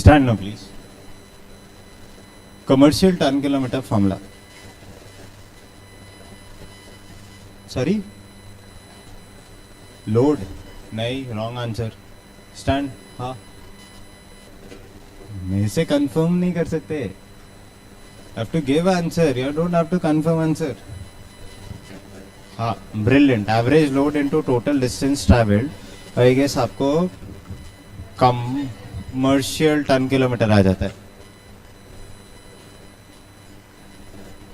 Stand now, please. Commercial ton kilometer formula. Sorry? Load. नहीं, wrong answer. Stand. हाँ. मेरे से confirm नहीं कर सकते. Have to give answer. You don't have to confirm answer. हाँ, brilliant. Average load into total distance traveled. I guess आपको commercial ton kilometer आ जाता है.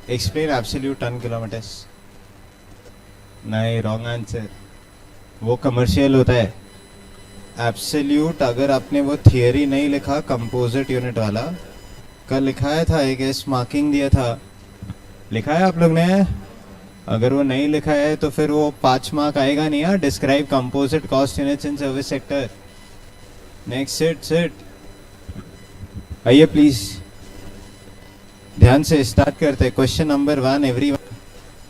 Explain absolute ton kilometers. नहीं, wrong answer. वो commercial होता है. Absolute अगर आपने वो थियरी नहीं लिखा कंपोजिट यूनिट वाला, कल लिखाया था, आई गेस मार्किंग दिया था, लिखा है आप लोग ने? अगर वो नहीं लिखा है तो फिर वो 5 मार्क आएगा नहीं यार. Describe composite cost units in service sector. Next set आइए प्लीज, ध्यान से स्टार्ट करते हैं. Question number 1 everyone.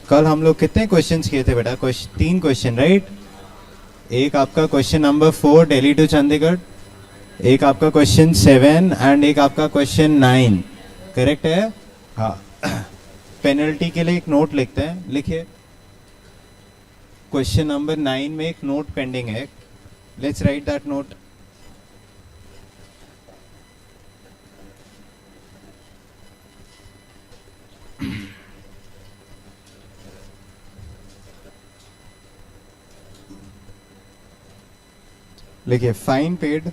कल हम लोग कितने क्वेश्चंस किए थे बेटा? 3 क्वेश्चन, राइट? एक आपका question number 4 Delhi to Chandigarh, एक आपका क्वेश्चन 7 एंड एक आपका क्वेश्चन 9. करेक्ट है? हाँ. पेनल्टी के लिए एक नोट लिखते हैं. लिखिए. क्वेश्चन नंबर 9 में एक नोट पेंडिंग है. Let's write that note. लिखिए. Fine paid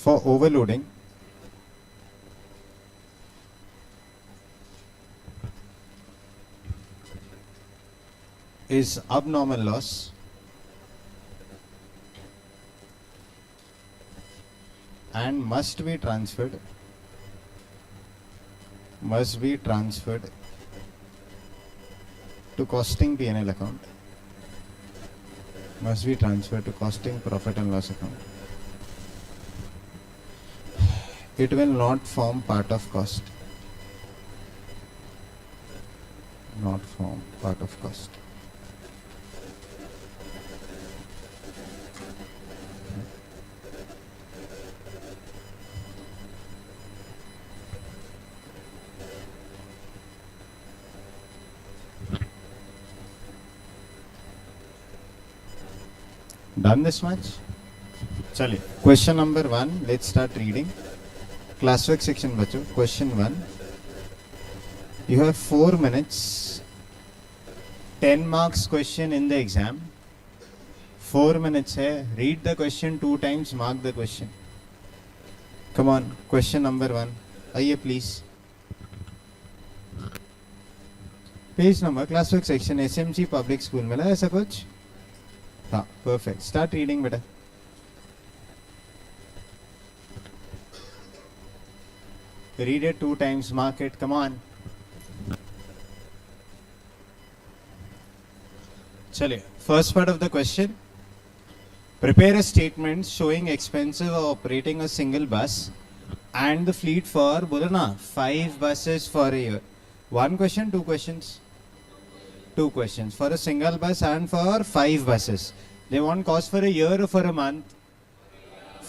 for overloading is abnormal loss and must be transferred to costing P&L account, must be transferred to costing profit and loss account. It will not form part of cost. Not form part of cost. Done this much? चलिए. Question number 1. Let's start reading. Classwork section बच्चों. Question 1. You have 4 minutes. 10 marks question in the exam. 4 minutes है. Read the question 2 times. Mark the question. Come on. Question number 1. आइए please. Page number. Classwork section. SMG Public School मिला ऐसा कुछ? हाँ. Perfect. Start reading बेटा. Read it 2 times, mark it, come on. चलिए. First part of the question. Prepare a statement showing expenses of operating a single bus and the fleet for, बोलो ना, 5 buses for a year. 1 question, 2 questions? 2 questions. For a single bus and for 5 buses. They want cost for a year or for a month?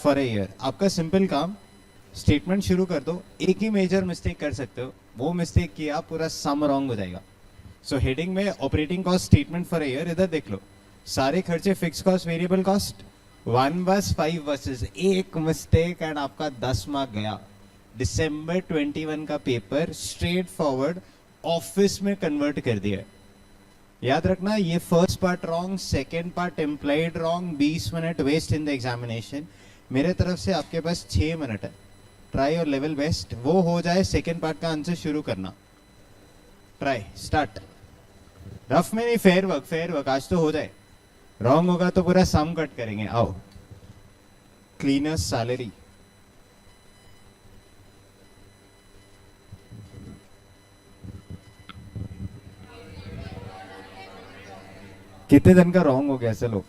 For a year. आपका simple काम, statement शुरू कर दो. एक ही major mistake कर सकते हो, वो मिस्टेक किया पूरा सम रॉन्ग हो जाएगा. सो हेडिंग में operating cost statement for year. इधर देख लो. सारे खर्चे fix cost, variable cost. 1 bus 5 buses. एक मिस्टेक एंड आपका 10 मार्क गया. दिसंबर 21 का पेपर स्ट्रेट फॉरवर्ड ऑफिस में कन्वर्ट कर दिया. याद रखना, ये first part wrong, second part implied wrong. 20 minute waste in the examination. मेरे तरफ से आपके पास 6 मिनट है. ट्राई और लेवल बेस्ट. वो हो जाए सेकेंड पार्ट का आंसर शुरू करना. Try start. रफ में नहीं, फेयर वर्क. आज तो हो जाए. रॉन्ग होगा तो पूरा सम कट करेंगे. आओ. Cleaners salary. कितने दिन का रॉन्ग हो गया? चलो.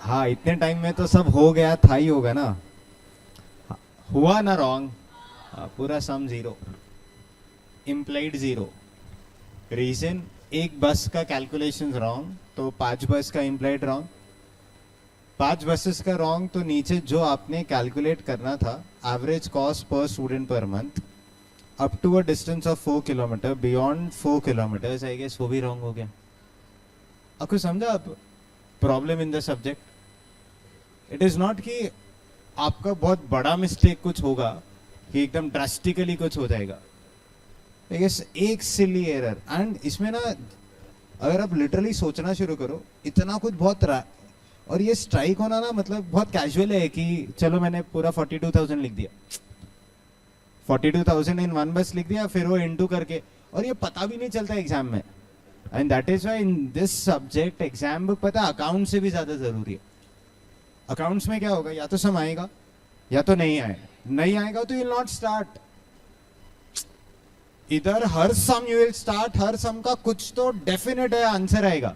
हाँ, इतने टाइम में तो सब हो गया था ही होगा ना. हुआ ना रॉन्ग. पूरा सम 0, इम्प्लाइड 0. रीजन एक बस का कैलकुलेशन रॉन्ग, तो 5 बस का इम्प्लाइड रॉन्ग, 5 बसेस का रॉन्ग, तो नीचे जो आपने कैलकुलेट करना था average cost per student per month up to a distance of 4 kilometre, beyond 4 kilometres, I guess वो भी रॉन्ग हो गया। आपको समझा आप problem in the subject? It is not कि आपका बहुत बड़ा मिस्टेक कुछ होगा कि एकदम ड्रास्टिकली कुछ हो जाएगा, आई गेस एक सिली एरर। एंड इसमें ना अगर आप लिटरली सोचना शुरू करो, इतना कुछ बहुत और ये स्ट्राइक होना ना मतलब बहुत कैजुअल है कि चलो मैंने पूरा 42,000 लिख दिया, 42,000 इन वन बस लिख दिया, फिर वो इनटू करके, और ये पता भी नहीं चलता एग्जाम में। And that is why in this subject exam book पता अकाउंट से भी ज्यादा जरूरी है। अकाउंट्स में क्या होगा, या तो सम आएगा या तो नहीं आएगा, नहीं आएगा तो यू विल नॉट स्टार्ट। इधर हर सम यू विल स्टार्ट, हर सम का कुछ तो डेफिनेट है आंसर आएगा,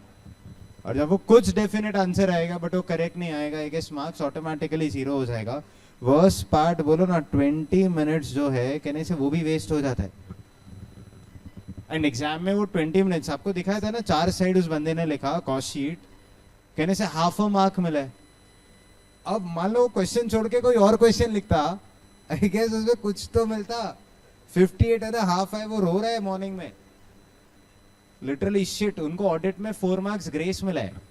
और जब वो कुछ डेफिनेट आंसर आएगा बट वो करेक्ट नहीं आएगा, आई गेस मार्क्स ऑटोमेटिकली 0 हो जाएगा। वर्स्ट पार्ट बोलो ना, 20 मिनट्स जो है कहने से वो भी वेस्ट हो जाता है। एंड एग्जाम में वो 20 मिनट्स आपको दिखाया था ना, 4 साइड उस बंदे ने लिखा कॉस्ट शीट, कहने से हाफ अ मार्क मिला है। अब मान लो क्वेश्चन छोड़ के कोई और क्वेश्चन लिखता, आई गेस उसमें कुछ तो मिलता। 58 है ना, हाफ है, वो रो रहा है मॉर्निंग में, लिटरली शिट। उनको ऑडिट में 4 मार्क्स ग्रेस मिला है।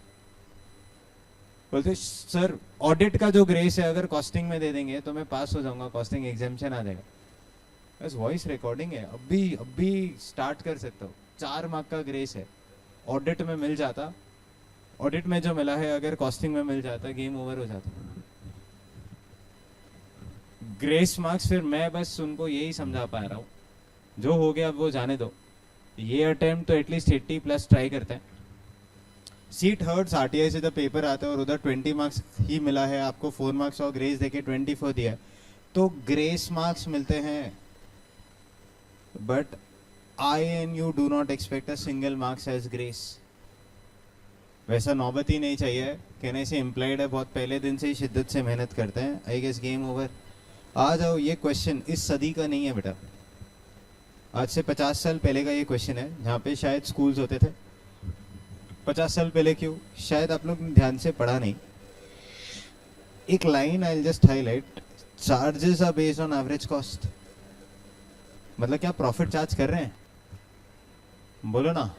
बोलते सर ऑडिट का जो ग्रेस है अगर कॉस्टिंग में दे देंगे तो मैं पास हो जाऊंगा, कॉस्टिंग एग्जाम्शन आ जाएगा। बस वॉइस रिकॉर्डिंग है, अभी स्टार्ट कर सकता हूँ। 4 मार्क का ग्रेस है, ऑडिट में मिल जाता, ऑडिट में जो मिला है अगर कॉस्टिंग में मिल जाता, गेम ओवर हो जाता। ग्रेस मार्क्स फिर मैं बस उनको यही समझा पा रहा हूँ, जो हो गया अब वो जाने दो। ये अटेम्प्ट तो एटलीस्ट 80 प्लस ट्राई करते हैं। सीट हर्ट्स, आरटीआई से जब पेपर आता है और उधर 20 मार्क्स ही मिला है आपको, 4 मार्क्स और ग्रेस देके 24 दिया है, तो ग्रेस मार्क्स मिलते हैं। But I and you do not expect a single marks as grace. वैसा नौबत ही नहीं चाहिए, कहने से इम्प्लाइड है बहुत पहले दिन से ही शिद्दत से मेहनत करते हैं, आई गेस गेम ओवर। आ जाओ, ये क्वेश्चन इस सदी का नहीं है बेटा, आज से 50 साल पहले का ये क्वेश्चन है, जहाँ पे शायद स्कूल्स होते थे। 50 साल पहले क्यों, शायद आप लोग ध्यान से पढ़ा नहीं। एक line I will just highlight, charges are based on average cost. मतलब क्या प्रॉफिट चार्ज कर रहे हैं? बोलो ना,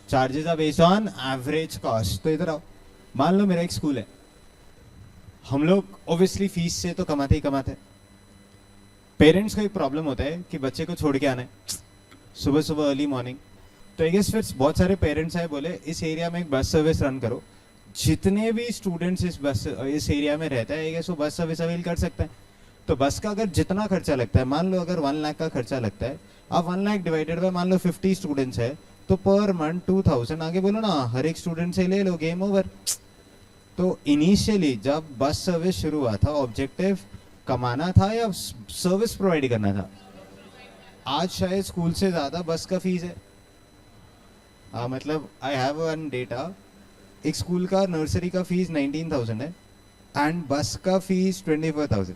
charges are based on average cost. तो इधर आओ, मान लो मेरा एक स्कूल है, हम लोग ऑब्वियसली फीस से तो कमाते ही कमाते हैं। पेरेंट्स को एक प्रॉब्लम होता है कि बच्चे को छोड़ के आना है सुबह सुबह अर्ली मॉर्निंग, तो आई गेस फिर बहुत सारे पेरेंट्स आए, बोले इस एरिया में एक बस सर्विस रन करो, जितने भी स्टूडेंट्स इस एरिया में रहते हैं आई गेस वो बस सर्विस अवेल कर सकते हैं। तो बस का अगर जितना खर्चा लगता है, मान लो अगर 1 लाख का खर्चा लगता है, आप 1 लाख डिवाइडेड बाय मान लो 50 स्टूडेंट्स है, तो पर मंथ 2000 आगे बोलो ना, हर एक स्टूडेंट से ले लो, गेम ओवर। तो इनिशियली जब बस सर्विस शुरू हुआ था, ऑब्जेक्टिव कमाना था या सर्विस प्रोवाइड करना था? आज शायद स्कूल से ज्यादा बस का फीस है। मतलब आई हैव वन डेटा, एक स्कूल का नर्सरी का फीस 19,000 है एंड बस का फीस 24,000।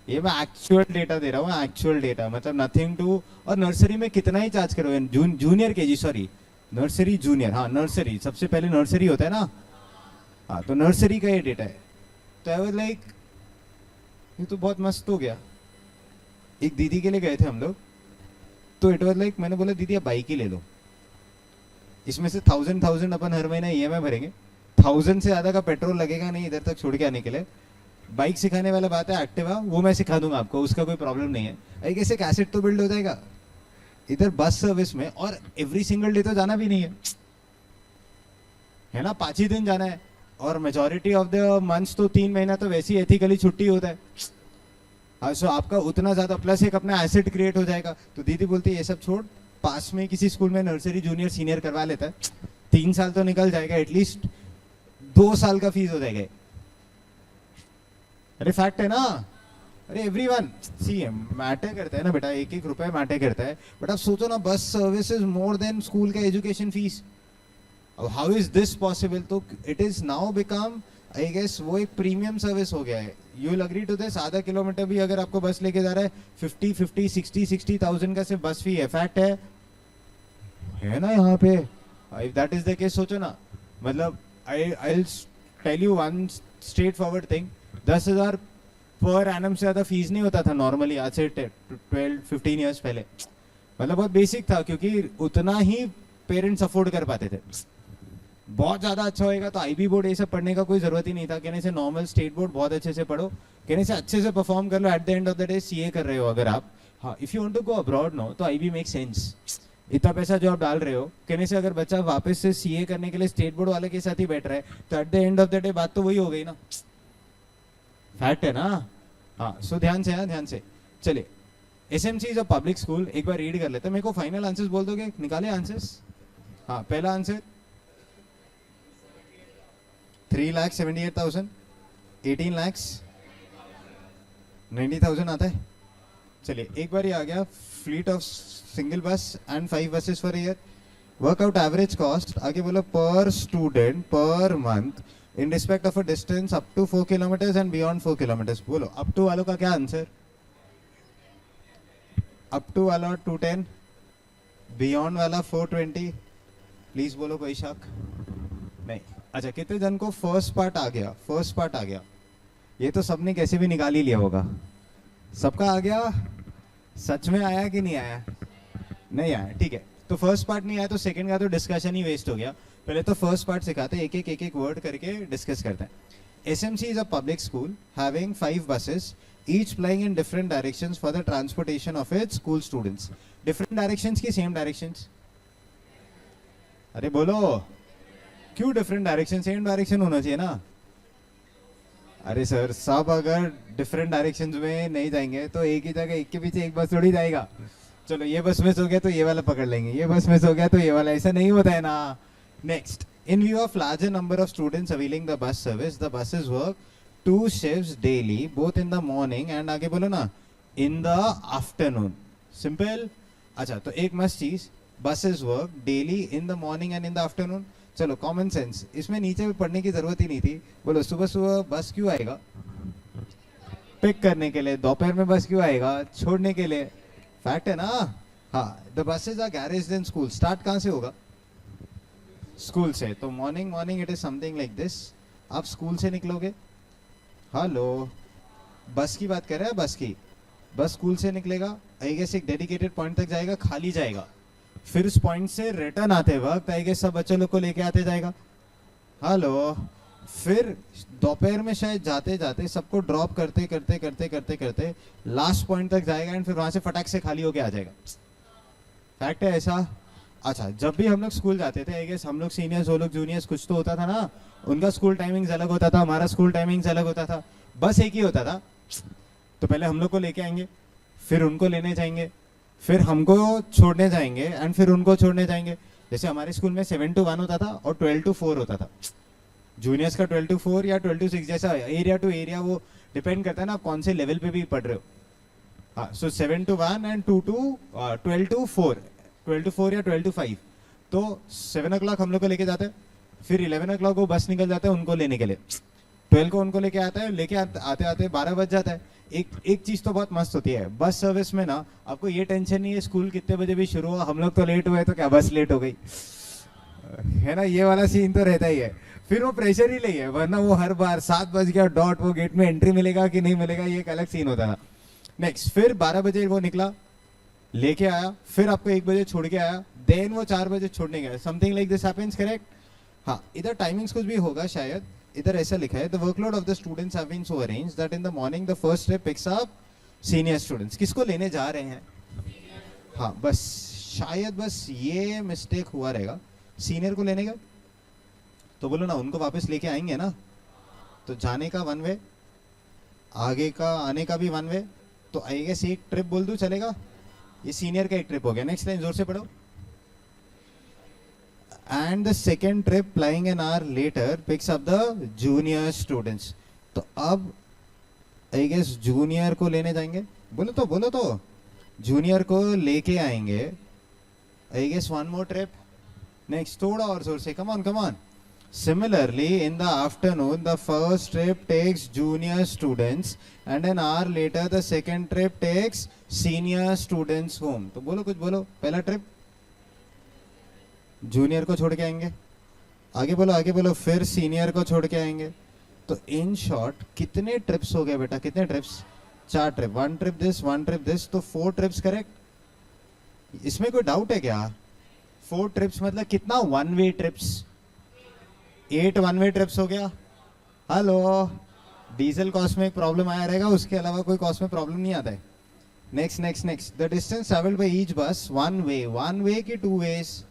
ये मैं एक्चुअल डेटा दे रहा हूँ, एक्चुअल डेटा, मतलब नथिंग टू। और नर्सरी में कितना ही चार्ज करो, junior KG, sorry nursery junior, हाँ नर्सरी, सबसे पहले नर्सरी होता है ना, हाँ तो नर्सरी का ये डेटा है। तो आई वाज लाइक ये तो बहुत मस्त हो गया। एक दीदी के लिए गए थे हम लोग, तो इट वाज लाइक मैंने बोला दीदी आप बाइक ही ले लो, इसमें से 1000 अपन हर महीना ईएमआई भरेंगे, 1000 से ज्यादा का पेट्रोल लगेगा नहीं इधर तक छोड़ के आने के लिए। बाइक सिखाने वाला बात है, एक्टिवा वो मैं सिखा दूंगा आपको, उसका कोई प्रॉब्लम नहीं है। आई गेस एक एसेट तो बिल्ड हो जाएगा इधर बस सर्विस में। और एवरी सिंगल डे तो जाना भी नहीं है ना, 5 ही दिन जाना है, और मेजोरिटी ऑफ द मंथ्स तो 3 महीना तो वैसे ही एथिकली छुट्टी होता है। सो आपका उतना ज्यादा प्लस एक अपना एसेट क्रिएट हो जाएगा। तो दीदी बोलती है ये सब छोड़, पास में किसी स्कूल में नर्सरी जूनियर सीनियर करवा लेता है, 3 साल तो निकल जाएगा, एटलीस्ट 2 साल का फीस हो जाएगा। अरे फैक्ट है ना, अरे एवरीवन सी मैटर करता है ना बेटा, 1-1 रुपए मैटर करता है। बट आप सोचो ना, bus service is more than school का एजुकेशन फीस। अब हाउ इज दिस पॉसिबल? तो it is now become I guess वो एक प्रीमियम सर्विस हो गया है। You will agree to this, आधा किलोमीटर भी अगर आपको बस लेके जा रहा है 50, 60,000 का सिर्फ बस फी है। फैक्ट है, है ना यहाँ पे. If that is the case सोचो ना, मतलब I tell you one straightforward thing. 10,000 per annum से ज़्यादा फीस नहीं होता था नॉर्मली आज से 12-15 ईयर्स पहले. मतलब बहुत बेसिक था क्योंकि उतना ही पेरेंट्स अफोर्ड कर पाते थे. बहुत ज़्यादा अच्छा होएगा तो आईबी बोर्ड ये सब पढ़ने का कोई ज़रूरत ही नहीं था. कहने से नॉर्मल स्टेट बोर्ड बहुत अच्छे से पढ़ो, कहने से अच्छे से परफॉर्म कर लो. At the end of the day CA कर रहे हो अगर आप, हाँ if you want to go abroad no तो आईबी मेक सेंस. इतना पैसा जो आप डाल रहे हो, कहने से अगर बच्चा वापस से सीए करने के लिए स्टेट बोर्ड वाले के साथ ही बैठ रहा है तो eight the end of the day बात तो वही हो गई ना. फैक्ट है ना. हाँ सो ध्यान से, हाँ ध्यान से. चलिए, SMC is a public school. एक बार रीड कर लेते हैं. मेरे को फाइनल आंसर्स बोल दोगे, निकाले आंसर्स. हाँ पहला आंसर 3,78,000. 18,90,000 आता है. चलिए एक बार ही आ गया. Fleet of single bus and 5 buses for year. Work out average cost आगे बोलो per student per month in respect of a distance up to 4 kilometres and beyond 4 kilometres. बोलो अप टू वालों का क्या आंसर. अप टू वाला 210, beyond वाला 420. Please बोलो कोई शक नहीं. अच्छा कितने जन को फर्स्ट पार्ट आ गया. फर्स्ट पार्ट आ गया. ये तो सबने कैसे भी निकाल ही लिया होगा. सबका आ गया. सच में आया कि नहीं आया. नहीं आया. ठीक है, तो फर्स्ट पार्ट नहीं आया तो सेकंड का तो डिस्कशन ही वेस्ट हो गया. पहले तो फर्स्ट पार्ट सिखाते हैं, एक एक वर्ड करके डिस्कस करते हैं. SMC is a public school having 5 buses each plying in different directions for the transportation of its school students. different directions की same directions. अरे बोलो क्यों डिफरेंट डायरेक्शन. सेम डायरेक्शन होना चाहिए ना. अरे सर सब अगर डिफरेंट डायरेक्शंस में नहीं जाएंगे तो एक ही जगह एक के पीछे एक बस थोड़ी जाएगा. चलो ये बस मिस हो गया तो ये वाला पकड़ लेंगे, ये बस मिस हो गया तो ये वाला. ऐसा नहीं होता है ना. Next, in view of larger number of students availing the bus service the buses work 2 shifts daily both in the morning and आगे बोलो ना in the afternoon. सिंपल. अच्छा तो एक मस्त चीज, buses work daily in the morning and in the afternoon. चलो common sense, इसमें नीचे भी पढ़ने की जरूरत ही नहीं थी. बोलो सुबह सुबह बस क्यों आएगा. पिक करने के लिए. दोपहर में बस क्यों आएगा. छोड़ने के लिए. फैक्ट है ना. हाँ the buses are garaged in school. Start कहाँ से होगा. स्कूल से. तो morning it is something like this. आप स्कूल से निकलोगे. हेलो बस की बात कर रहे हैं. बस की. बस स्कूल से निकलेगा, आई गेस एक डेडिकेटेड पॉइंट तक जाएगा, खाली जाएगा. फिर उस पॉइंट से रिटर्न आते वक्त आई गेस सब बच्चों लोग को लेके आते जाएगा. हेलो फिर दोपहर में शायद जाते जाते सबको ड्रॉप करते करते करते करते करते लास्ट पॉइंट तक जाएगा एंड फिर वहां से फटाक से खाली होके आ जाएगा. फैक्ट है ऐसा. अच्छा जब भी हम लोग स्कूल जाते थे आई गेस हम लोग सीनियर्स वो लोग जूनियर्स कुछ तो होता था ना, उनका स्कूल टाइमिंग्स अलग होता था, हमारा स्कूल टाइमिंग्स अलग होता था. बस एक ही होता था. तो पहले हम लोग को लेके आएंगे, फिर उनको लेने जाएंगे, फिर हमको छोड़ने जाएंगे एंड फिर उनको छोड़ने जाएंगे. जैसे हमारे स्कूल में 7 to 1 होता था और 12 to 4 होता था. जूनियर्स का 12 to 4 या 12 to 6 जैसा एरिया टू एरिया वो डिपेंड करता है ना कौन से लेवल पे भी पढ़ रहे हो. हाँ सो 7 to 1 एंड 12 to 4, 12 to 4 या 12 to 5. तो 7 o'clock हम लोग को लेके जाते हैं, फिर 11 o'clock वो बस निकल जाता है उनको लेने के लिए. 12 को उनको लेके आता है, लेके आते आते 12 बज जाता है. एक चीज तो बहुत मस्त होती है बस सर्विस में ना, आपको ये टेंशन नहीं है स्कूल कितने बजे भी शुरू हुआ, हम लोग तो लेट हुए तो क्या बस लेट हो गई है ना. ये वाला सीन तो रहता ही है. फिर वो प्रेशर ही नहीं है, वरना वो हर बार 7 बज गया डॉट वो गेट में एंट्री मिलेगा कि नहीं मिलेगा, ये एक अलग सीन होता था. नेक्स्ट फिर 12 बजे वो निकला, लेके आया, फिर आपको 1 बजे छोड़ के आया, देन वो 4 बजे छोड़ने गया. Something like this happens, correct. हाँ इधर टाइमिंग्स कुछ भी होगा शायद. इधर ऐसा लिखा है the workload of the students have been so arranged that in the morning the first trip picks up senior students. किसको लेने जा रहे हैं. हाँ बस शायद बस ये मिस्टेक हुआ रहेगा. सीनियर को लेने का तो बोलो ना उनको वापस लेके आएंगे ना. तो जाने का 1 वे, आगे का आने का भी 1 वे. तो आई गेस एक ट्रिप बोल दूं चलेगा. ये सीनियर का एक ट्रिप हो गया. नेक्स्ट लाइन जोर से पढ़ो. And the second trip flying an hour later picks up the junior students. तो अब I guess junior को लेने जाएंगे. बोलो तो junior को लेके आएंगे. I guess one more trip. Next थोड़ा और जोर से. Come on. Similarly in the afternoon the first trip takes junior students and an hour later the second trip takes senior students home. तो बोलो कुछ बोलो. पहला ट्रिप जूनियर को छोड़ के आएंगे, आगे बोलो, फिर सीनियर को छोड़ के आएंगे। तो इन शॉर्ट कितने ट्रिप्स हो गए बेटा, कितने trips? 4 trip, 1 trip this 1 trip this, तो 4 ट्रिप्स करेक्ट। इसमें कोई डाउट है क्या? 4 ट्रिप्स मतलब कितना? 1 वे ट्रिप्स, 8 1 वे ट्रिप्स हो गया। हेलो, डीजल कॉस्ट में एक प्रॉब्लम आया रहेगा, उसके अलावा कोई कॉस्ट में प्रॉब्लम नहीं आता है। Next the distance travelled by each बस 1 वे की 2 वेज?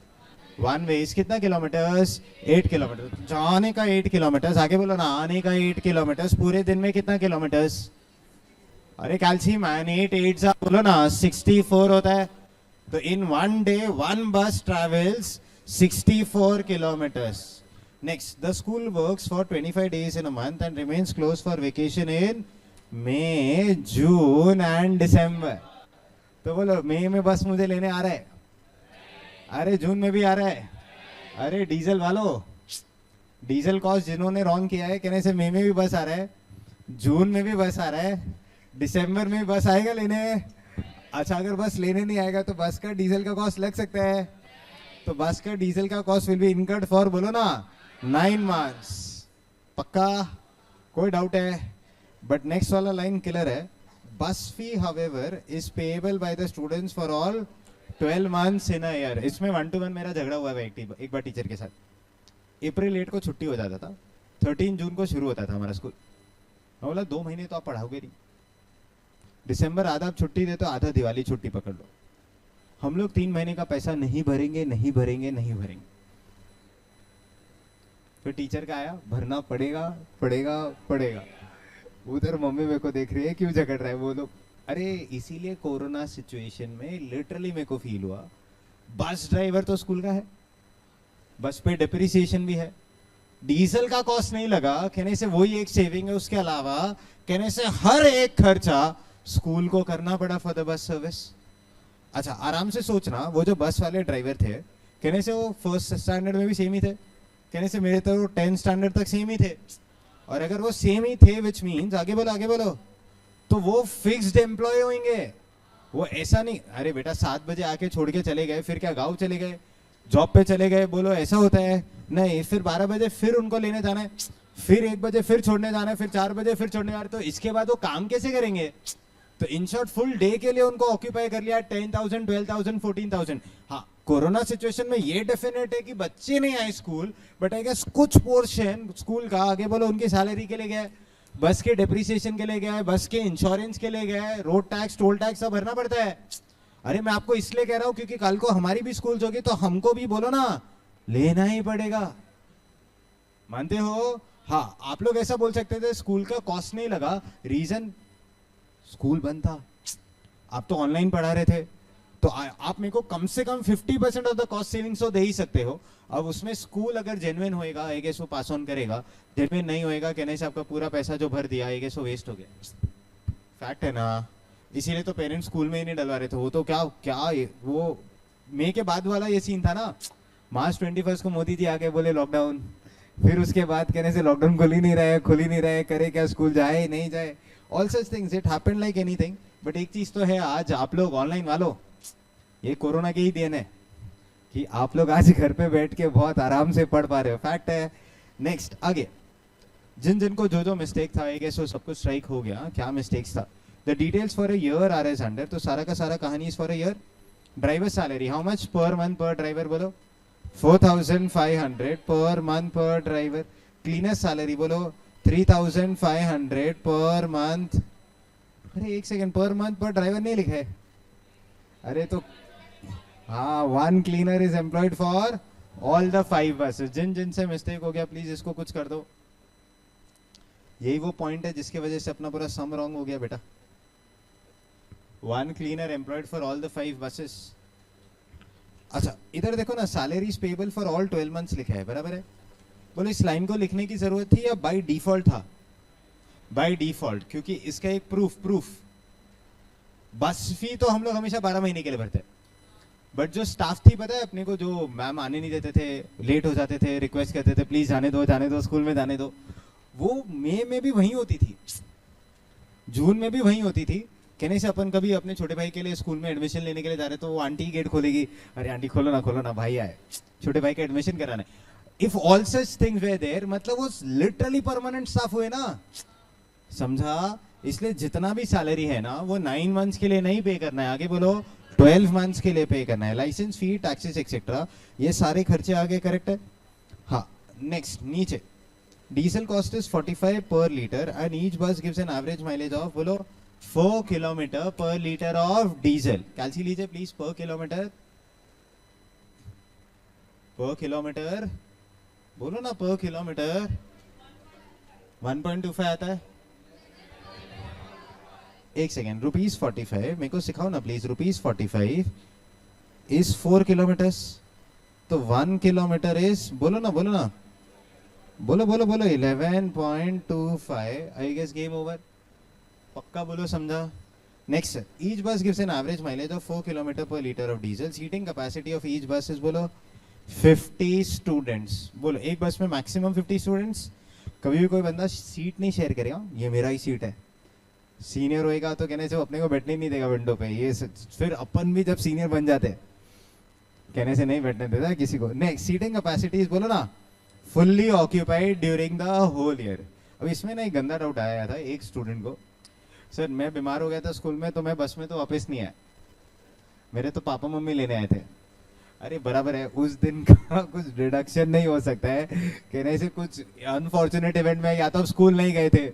1 वे कितना किलोमीटर्स? 8 किलोमीटर। जाने का 8 किलोमीटर्स, आगे बोलो ना, आने का 8 किलोमीटर्स। पूरे दिन में कितना किलोमीटर्स? अरे कैल्सी मैन, 8 8 सा बोलो ना, 64 होता है। तो इन 1 डे 1 बस travels 64 kilometers. Next, the school works for 25 days in a month and remains closed for vacation in May, June and December. तो बोलो, मई में बस मुझे लेने आ रहा है, अरे जून में भी आ रहा है। अरे डीजल वालों, डीजल कॉस्ट जिन्होंने रॉन्ग किया है, कहने से मई में भी बस आ रहा है, जून में भी बस आ रहा है, दिसंबर में भी बस आएगा लेने। अच्छा, अगर बस लेने नहीं आएगा तो बस का डीजल का कॉस्ट लग सकता है। तो बस का डीजल का cost will be incurred for, बोलो ना, 9 months। पक्का? कोई डाउट है? बट नेक्स्ट वाला लाइन क्लियर है। Bus fee however is payable by the students for all 12 months in a year. इसमें 1 to 1 मेरा झगड़ा हुआ है एक बार टीचर के साथ। अप्रैल 8 को छुट्टी हो जाता था, 13 जून को शुरू होता था हमारा स्कूल। मैं बोला 2 महीने तो आप पढ़ाओगे नहीं, दिसंबर आधा आप छुट्टी दे तो आधा दिवाली छुट्टी पकड़ लो। हम लोग 3 महीने का पैसा नहीं भरेंगे, नहीं भरेंगे, नहीं भरेंगे। फिर टीचर का आया, भरना पड़ेगा पड़ेगा पड़ेगा। उधर मम्मी मेरे को देख रही है, क्यों झगड़ रहा है वो लोग। अरे इसीलिए कोरोना सिचुएशन में लिटरली मेरे को फील हुआ, बस ड्राइवर तो स्कूल का है, बस पे डिप्रिसिएशन भी है, डीजल का कॉस्ट नहीं लगा, कहने से वही एक सेविंग है। उसके अलावा कहने से हर एक खर्चा स्कूल को करना पड़ा फॉर द बस सर्विस। अच्छा, आराम से सोचना, वो जो बस वाले ड्राइवर थे, कहने से वो 1st स्टैंडर्ड में भी सेम ही थे, कहने से मेरे तो 10th स्टैंडर्ड तक सेम ही थे। और अगर वो सेम ही थे, विच मीन्स, आगे बोलो, तो वो फिक्स्ड एम्प्लॉय होंगे। वो ऐसा नहीं, अरे बेटा 7 बजे आके छोड़ के चले गए, फिर क्या गाँव चले गए, जॉब पे चले गए, बोलो ऐसा होता है? नहीं। फिर 12 बजे फिर उनको लेने जाना है, फिर 1 बजे फिर छोड़ने जाना है, फिर 4 बजे फिर छोड़ने जा रहे, तो इसके बाद वो काम कैसे करेंगे? तो इन शॉर्ट फुल डे के लिए उनको ऑक्यूपाई कर लिया 10,000, 12,000, 14,000। हाँ, कोरोना सिचुएशन में ये डेफिनेट है कि बच्चे नहीं आए स्कूल, बट आई गेस कुछ पोर्शन स्कूल का, आगे बोलो, उनकी सैलरी के लिए गया, बस के डेप्रिसिएशन के लिए गया, बस के इंश्योरेंस के लिए गया, रोड टैक्स, टोल टैक्स सब भरना पड़ता है। अरे मैं आपको इसलिए कह रहा हूं क्योंकि कल को हमारी भी स्कूल्स होगी तो हमको भी, बोलो ना, लेना ही पड़ेगा। मानते हो? हाँ, आप लोग ऐसा बोल सकते थे स्कूल का कॉस्ट नहीं लगा, रीजन स्कूल बंद था, आप तो ऑनलाइन पढ़ा रहे थे, तो आप मेरे को कम से कम 50% ऑफ द कॉस्ट सेविंग्स तो दे ही सकते हो। अब उसमें स्कूल अगर जेन्युइन होएगा, आई गेस वो पास ऑन करेगा, जेन्युइन नहीं होएगा, कहने से आपका पूरा पैसा जो भर दिया, आई गेस वो वेस्ट हो गया। फैक्ट है ना? इसीलिए तो पेरेंट्स स्कूल में ही नहीं डलवा रहे थे। वो तो क्या वो मई के बाद वाला ये सीन था ना, मार्च 21 को मोदी जी आके बोले लॉकडाउन, फिर उसके बाद कहने से लॉकडाउन खुल ही नहीं रहे, करे क्या, स्कूल जाए नहीं जाए, all such things, it happened like anything. But एक चीज तो है, आज आप लोग ऑनलाइन वालों, ये कोरोना के ही देन है कि आप लोग आज घर पे बैठ के बहुत आराम से पढ़ पा रहे हो। फैक्ट है। नेक्स्ट, आगे जिनको जो मिस्टेक था, आई गेस वो सब कुछ स्ट्राइक हो गया। क्या मिस्टेक्स था? The details for a year are as under. तो सारा का सारा कहानी is for a year. Driver salary, how much per month per driver, बोलो 4,500 पर month per driver. Cleaner salary बोलो 3,500 पर मंथ। अरे एक सेकेंड, पर मंथ पर ड्राइवर नहीं लिखा है? अरे तो हाँ, 1 cleaner is employed for all the 5 buses. जिनसे मिस्टेक हो गया प्लीज इसको कुछ कर दो। यही वो पॉइंट है जिसकी वजह से अपना पूरा सम रॉन्ग हो गया बेटा। 1 cleaner employed for all the 5 buses. अच्छा, इधर देखो ना, salary payable for all 12 months लिखा है, बराबर है? बोलो इस लाइन को लिखने की जरूरत थी या बाय डिफॉल्ट था? बाय डिफॉल्ट, क्योंकि इसका एक प्रूफ बस फी तो हम लोग हमेशा 12 महीने के लिए भरते हैं, बट जो स्टाफ थी, पता है अपने को, जो मैम आने नहीं देते थे, लेट हो जाते थे, रिक्वेस्ट करते थे प्लीज जाने दो स्कूल में जाने दो, वो मई में भी वहीं होती थी, जून में भी वहीं होती थी, कहने से अपन कभी अपने छोटे भाई के लिए स्कूल में एडमिशन लेने के लिए जा रहे तो वो आंटी गेट खोलेगी, अरे आंटी खोलो ना भाई आए, छोटे भाई का एडमिशन कराना है। If all such things were there, मतलब वो लिटरली परमानेंट स्टाफ हुए ना, समझा। इसलिए जितना भी सैलरी है ना वो 9 मंथ्स के लिए नहीं पे करना है, आगे बोलो 12 मंथ्स के लिए पे करना है। लाइसेंस फी, टैक्सेस एक्सेट्रा, ये सारे खर्चे आगे करेक्ट है। हाँ नेक्स्ट नीचे, डीजल कॉस्ट इज 45 पर litre and each bus gives an average mileage of, बोलो 4 kilometre per litre of diesel. कैलसी लीजिए प्लीज, पर किलोमीटर, बोलो ना पर किलोमीटर 1.25 आता है। एक सेकेंड, ₹45 मेरे को सिखाओ ना प्लीज, ₹45 इज 4 किलोमीटर्स, तो 1 किलोमीटर इज, बोलो ना बोलो 11.25, आई गेस गेम ओवर, पक्का बोलो, समझा। Next, each bus gives an average mileage of 4 kilometre per litre of diesel, seating capacity of each bus is, बोलो 50 स्टूडेंट्स। बोलो एक बस में मैक्सिमम 50 स्टूडेंट्स। कभी भी कोई बंदा सीट नहीं शेयर करेगा, ये मेरा ही सीट है, सीनियर होएगा तो कहने से वो अपने को बैठने नहीं देगा विंडो पे, ये फिर अपन भी जब सीनियर बन जाते हैं कहने से नहीं बैठने देता किसी को। नेक्स्ट, सीटिंग कैपेसिटीज, बोलो ना fully occupied during the whole year. अब इसमें ना एक गंदा डाउट आया था एक स्टूडेंट को, सर मैं बीमार हो गया था स्कूल में तो मैं बस में तो वापस नहीं आया, मेरे तो पापा मम्मी लेने आए थे। अरे बराबर है, उस दिन का कुछ डिडक्शन नहीं हो सकता है, कहने से कुछ अनफॉर्चुनेट इवेंट में या तो आप स्कूल नहीं गए थे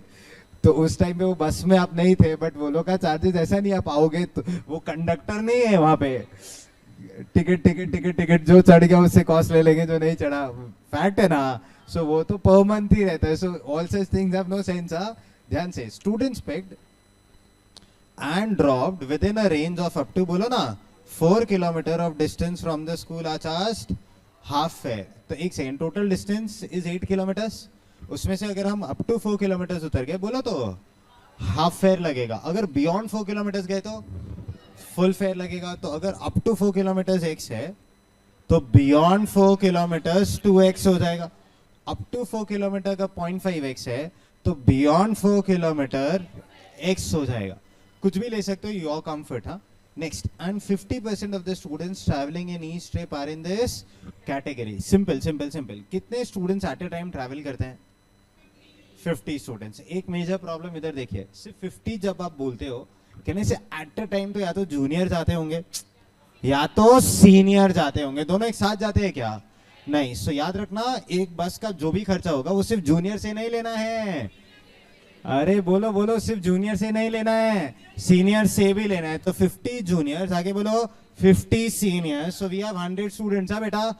तो उस टाइम पे वो बस में आप नहीं थे, बट वो लोग का चार्जेस ऐसा नहीं आप आओगे तो वो कंडक्टर नहीं है वहां पे, टिकट जो चढ़ गया उससे कॉस्ट ले लेंगे, जो नहीं चढ़ा फैक्ट है ना। सो वो तो पर मंथ ही रहता है, so all such things have no sense. ध्यान से, students picked and dropped within a range of up to, बोलो ना 4 kilometre of distance from the school are charged half fare. तो एक second, total distance is 8 kilometres, उसमें से अगर हम अप टू 4 किलोमीटर उतर गए बोलो तो हाफ फेयर लगेगा, अगर बियॉन्ड 4 किलोमीटर गए तो फुल फेयर लगेगा। तो अगर अप टू 4 किलोमीटर x है तो बियॉन्ड 4 किलोमीटर 2x हो जाएगा, अप टू 4 किलोमीटर का 0.5x है तो बियॉन्ड 4 किलोमीटर x हो जाएगा, कुछ भी ले सकते हो, योर कंफर्ट। हाँ next, and 50% of the students travelling in each trip are in this category. Simple, कितने students at a time travel करते हैं? 50 स्टूडेंट्स। एक मेजर प्रॉब्लम इधर देखिए, सिर्फ 50 जब आप बोलते हो कहने से एट अ टाइम तो या तो जूनियर जाते होंगे या तो सीनियर जाते होंगे, दोनों एक साथ जाते हैं क्या? नहीं। सो याद रखना, एक बस का जो भी खर्चा होगा वो सिर्फ जूनियर से नहीं लेना है, अरे बोलो सिर्फ जूनियर से नहीं लेना है, सीनियर से भी लेना है। तो 50 जूनियर्स, आगे बोलो 50 seniors, so we have 100 students. बेटा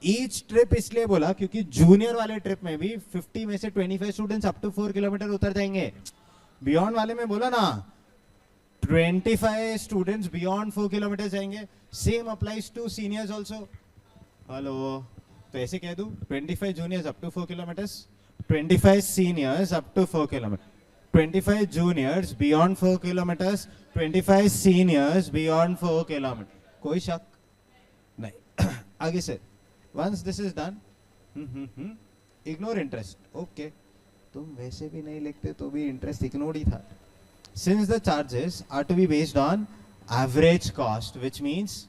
ईच ट्रिप इसलिए बोला क्योंकि जूनियर वाले ट्रिप में भी 50 में से 25 स्टूडेंट्स अप टू 4 किलोमीटर उतर जाएंगे, बियॉन्ड वाले में बोला ना 25 स्टूडेंट्स बियॉन्ड 4 किलोमीटर जाएंगे। Same applies to seniors also. Hello, तो ऐसे कह दूं 25 juniors up to 4 kilometres, 25 seniors up to 4 kilometre, 25 juniors beyond 4 kilometres, 25 seniors beyond 4 kilometre. कोई शक नहीं। आगे से, once this is done, ignore interest. Okay, तुम वैसे भी नहीं लिखते तो भी इंटरेस्ट इग्नोर ही था। Since the charges are to be based on average cost, which means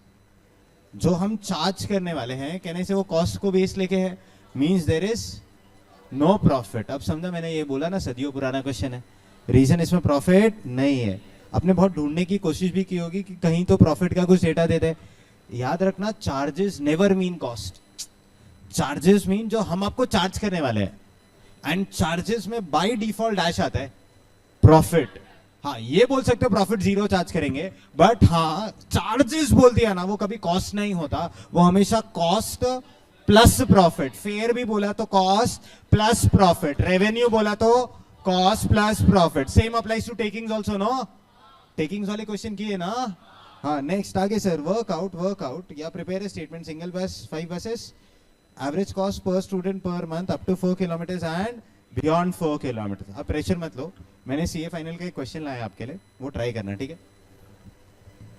जो हम चार्ज करने वाले हैं कहने से वो कॉस्ट को बेस लेके है, means there is no profit. अब समझा, मैंने ये बोला ना सदियों पुराना क्वेश्चन है, रीजन इसमें प्रॉफिट नहीं है। आपने बहुत ढूंढने की कोशिश भी की होगी कि कहीं तो प्रॉफिट का कुछ डेटा दे दे। याद रखना, charges never mean cost, charges mean जो हम आपको चार्ज करने वाले हैं, एंड चार्जेस में बाय डिफॉल्ट डैश आता है प्रॉफिट। हाँ, ये बोल सकते हो प्रॉफिट 0 चार्ज करेंगे, बट हाँ चार्जेस बोल दिया ना वो कभी कॉस्ट नहीं होता, वो हमेशा कॉस्ट प्लस प्रॉफिट। फेयर भी बोला तो कॉस्ट प्लस प्रॉफिट, रेवेन्यू बोला तो cost plus profit. Same applies to takings also, no? Takings वाले क्वेश्चन किए ना। हाँ नेक्स्ट, आगे सर, वर्कआउट या prepare a statement, single bus 5 buses, average cost per student per month up to 4 kilometres and beyond 4 kilometre. अब pressure मत लो, मैंने सीए फाइनल का एक क्वेश्चन लाया आपके लिए, वो ट्राई करना, ठीक है?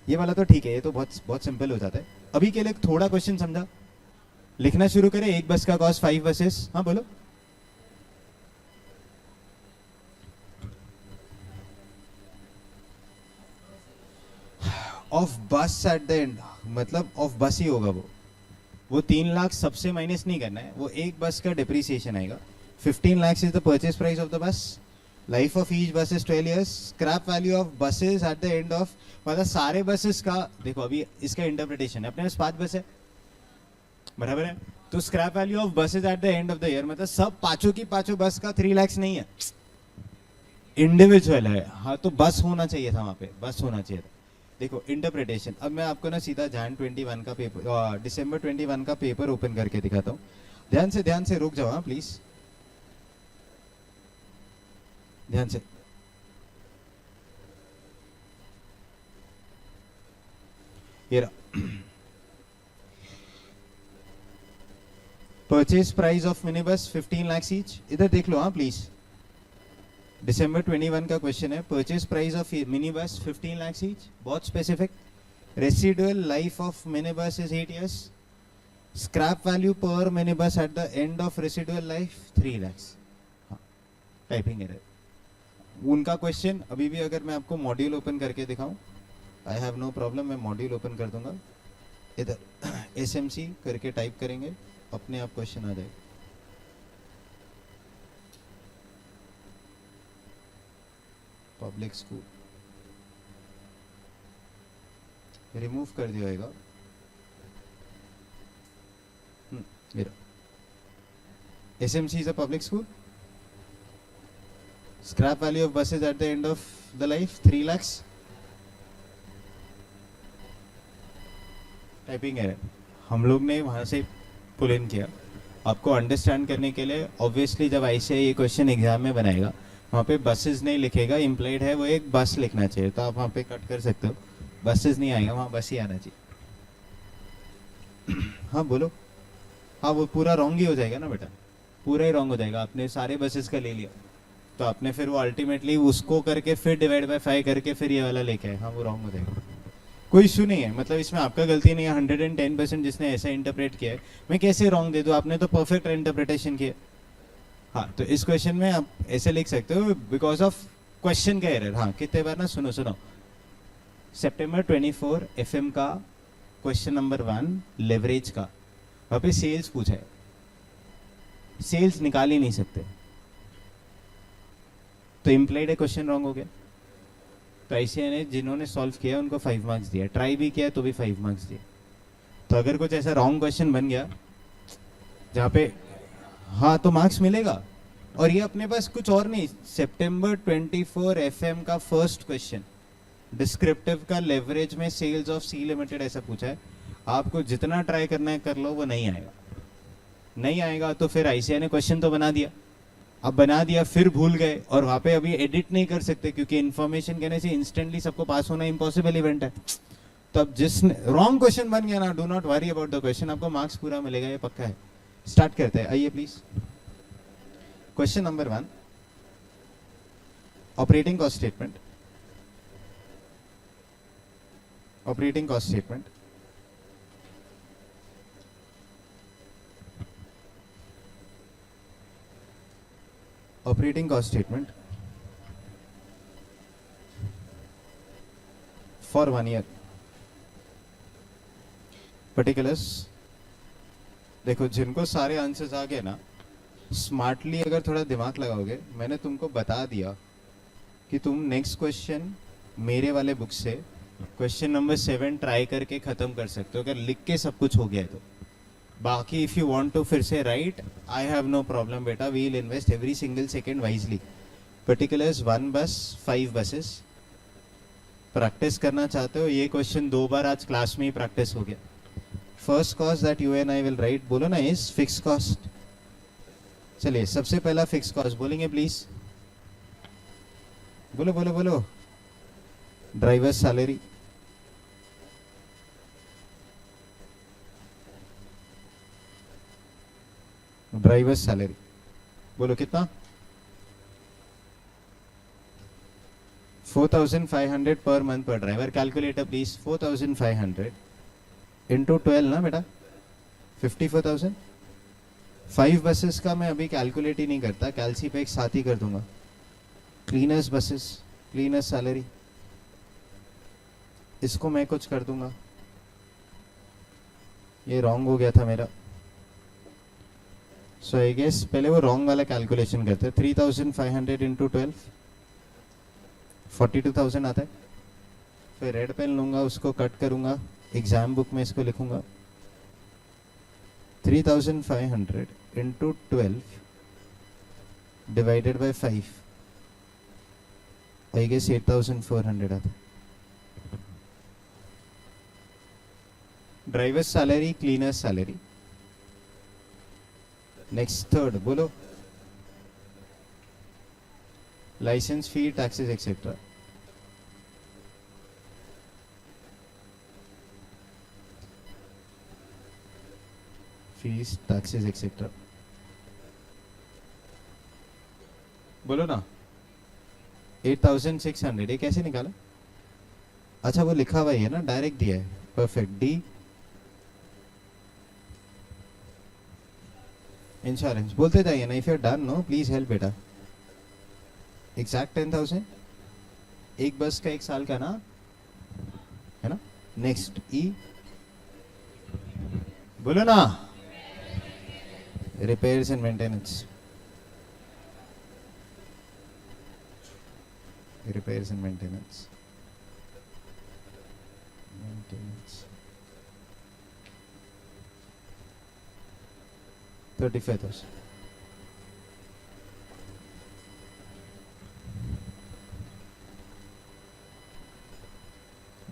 ये वाला तो ठीक है, ये तो बहुत सिंपल हो जाता है। अभी के लिए थोड़ा क्वेश्चन समझा, लिखना शुरू करें। एक बस का कॉस्ट 5 बसेस, हाँ बोलो। ऑफ बस एट द एंड, मतलब ऑफ बस ही होगा वो 3 लाख सबसे माइनस नहीं करना है, वो एक बस का डिप्रिसिएशन आएगा. 15 lakhs is the purchase price of the bus. Life of each bus is 12 years. Scrap value of buses at the end of, मतलब सारे बसेस का देखो, अभी इसका इंटरप्रिटेशन है, अपने पास 5 बस है, बराबर है, तो scrap value of buses eight the end of the year, मतलब सब पांचों की पांचों बस का 3 lakhs नहीं है, इंडिविजुअल है. हाँ, तो बस होना चाहिए था वहां पे, बस होना चाहिए था. देखो इंटरप्रिटेशन. अब मैं आपको ना सीधा जैन 21 का पेपर, दिसंबर 21 का पेपर ओपन करके दिखाता हूँ. ध्यान से रुक जाओ, हाँ प्लीज, ध्यान से. ये purchase price of mini bus 15 lakhs each. इधर देख लो, हाँ प्लीज. दिसंबर 21 का क्वेश्चन है, purchase price of mini bus 15 lakhs each, बहुत specific. Residual life of mini bus is 8 years. Scrap value पर mini bus at the end of residual life 3 lakhs. हाँ, typing error. उनका question अभी भी अगर मैं आपको मॉड्यूल ओपन करके दिखाऊं, आई हैव नो प्रॉब्लम, मैं मॉड्यूल ओपन कर दूंगा. इधर एसएमसी करके टाइप करेंगे, अपने आप क्वेश्चन आ जाएगा. पब्लिक स्कूल रिमूव कर दिया जाएगा. SMC is a public school. Scrap value of buses at the end of the life 3 lakhs. Typing error. हम लोग ने वहां से पुल इन किया आपको अंडरस्टैंड करने के लिए. ऑब्वियसली जब आईसीआई ये क्वेश्चन एग्जाम में बनाएगा, वहाँ पे बसेस नहीं लिखेगा, इम्प्लाइड है वो एक बस लिखना चाहिए, तो आप वहाँ पे कट कर सकते हो. बसेस नहीं आएगा, वहाँ बस ही आना चाहिए. हाँ बोलो. हाँ, वो पूरा रॉन्ग ही हो जाएगा ना बेटा, पूरा ही रॉन्ग हो जाएगा. आपने सारे बसेस का ले लिया, तो आपने फिर वो अल्टीमेटली उसको करके फिर डिवाइड बाय 5 करके फिर ये वाला लेके आए. हाँ, वो रॉन्ग हो जाएगा. कोई इशू नहीं है, मतलब इसमें आपका गलती नहीं है. 110% जिसने ऐसा इंटरप्रेट किया है, मैं कैसे रॉन्ग दे दूं, आपने तो परफेक्ट इंटरप्रिटेशन किया. हाँ, तो इस क्वेश्चन में आप ऐसे लिख सकते हो, बिकॉज ऑफ क्वेश्चन का एरर. हाँ, कितने बार ना, सुनो सितंबर 24 एफएम का क्वेश्चन नंबर 1 लेवरेज का, वहां पे सेल्स पूछा है, सेल्स निकाल ही नहीं सकते, तो इम्प्लाइड है, क्वेश्चन रॉन्ग हो गया. तो ऐसे ने जिन्होंने सॉल्व किया उनको 5 मार्क्स दिया, ट्राई भी किया तो भी 5 मार्क्स दिए. तो अगर कुछ ऐसा रॉन्ग क्वेश्चन बन गया जहाँ पे, हाँ, तो मार्क्स मिलेगा. और ये अपने पास कुछ और नहीं, सितंबर 24 एफएम का फर्स्ट क्वेश्चन, डिस्क्रिप्टिव का, लेवरेज में सेल्स ऑफ सी लिमिटेड ऐसा पूछा है. आपको जितना ट्राई करना है कर लो, वो नहीं आएगा. नहीं आएगा तो फिर आईसीआई ने क्वेश्चन तो बना दिया, अब बना दिया फिर भूल गए, और वहां पे अभी एडिट नहीं कर सकते क्योंकि इन्फॉर्मेशन कहने से इंस्टेंटली सबको पास होना इम्पॉसिबल इवेंट है. तो अब जिसने रॉन्ग क्वेश्चन बन गया ना, do not worry about the question, आपको मार्क्स पूरा मिलेगा, ये पक्का है. स्टार्ट करते हैं, आइए please. Question number 1, operating cost statement. Operating cost statement. Operating cost statement for 1 year. Particulars. देखो, जिनको सारे आंसर्स आ गए ना, स्मार्टली अगर थोड़ा दिमाग लगाओगे, मैंने तुमको बता दिया कि तुम नेक्स्ट क्वेश्चन मेरे वाले बुक से क्वेश्चन नंबर 7 ट्राई करके खत्म कर सकते हो, अगर लिख के सब कुछ हो गया है तो. बाकी इफ यू वांट टू फिर से right, I have no problem बेटा, we will invest every single second wisely. Particulars 1 bus 5 buses. Practice करना चाहते हो, ये क्वेश्चन 2 बार आज क्लास में ही प्रैक्टिस हो गया. First cost that you and I will write, बोलो ना, इज फिक्स कॉस्ट. चलिए, सबसे पहला फिक्स कॉस्ट बोलेंगे प्लीज, बोलो बोलो बोलो. Driver salary. ड्राइवर सैलरी बोलो कितना, 4500 पर month per driver. Calculator please. 4500 into 12 ना बेटा, 54,000. 5 बसेस का मैं अभी कैलकुलेट ही नहीं करता, कैलसी पे एक साथ ही कर दूंगा. क्लीनर्स बसेस, क्लीनर्स सैलरी इसको मैं कुछ कर दूंगा, ये रॉन्ग हो गया था मेरा। सो आई गेस पहले वो रॉन्ग वाला कैलकुलेशन करते हैं। 3500 इंटू 12 42,000 आता है। फिर रेड पेन लूंगा, उसको कट करूंगा, एग्जाम बुक में इसको लिखूंगा 3500 into 12 divided by 5, I guess 8400 आता है। Driver salary, cleaner salary. Next third बोलो, licence fee, taxes etcetera. Fees, taxes etcetera, बोलो ना। 8600, ये कैसे निकाला? अच्छा वो लिखा हुआ ही है ना, डायरेक्ट दिया है, परफेक्ट। डी इंश्योरेंस, बोलते जाइए ना। If you are done no please help बेटा। एग्जैक्ट 10,000, एक बस का एक साल का ना, है ना। नेक्स्ट ई, बोलो ना। Repairs and maintenance, repairs and maintenance, 35,000.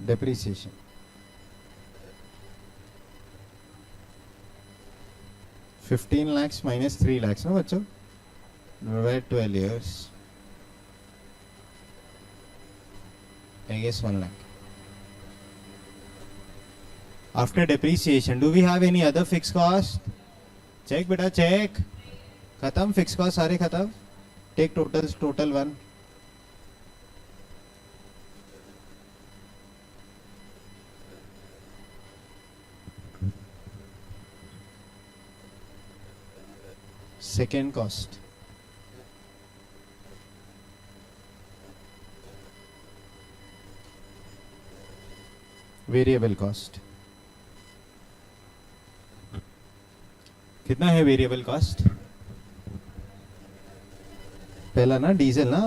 Depreciation, ₹15 lakhs minus 3 lakhs, no बच्चों, divided 12 years, I guess 1 lakh. After depreciation, do we have any other fixed cost? Check beta, check. खत्म, fixed cost सारे खत्म. Take totals, total 1. Second cost, variable cost. कितना है variable cost? पहला ना diesel ना।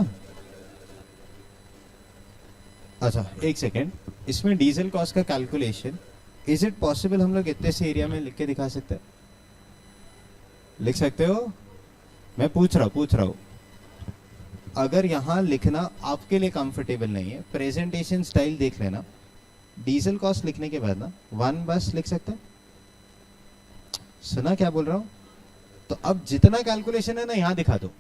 अच्छा एक सेकेंड, इसमें डीजल कॉस्ट का कैलकुलेशन इज इट पॉसिबल हम लोग इतने से एरिया में लिख के दिखा सकते हैं? लिख सकते हो? मैं पूछ रहा हूं। अगर यहां लिखना आपके लिए कंफर्टेबल नहीं है, प्रेजेंटेशन स्टाइल देख लेना। डीजल कॉस्ट लिखने के बाद ना 1 बस लिख सकते हैं। सुना क्या बोल रहा हूं? तो अब जितना कैलकुलेशन है ना यहां दिखा दो,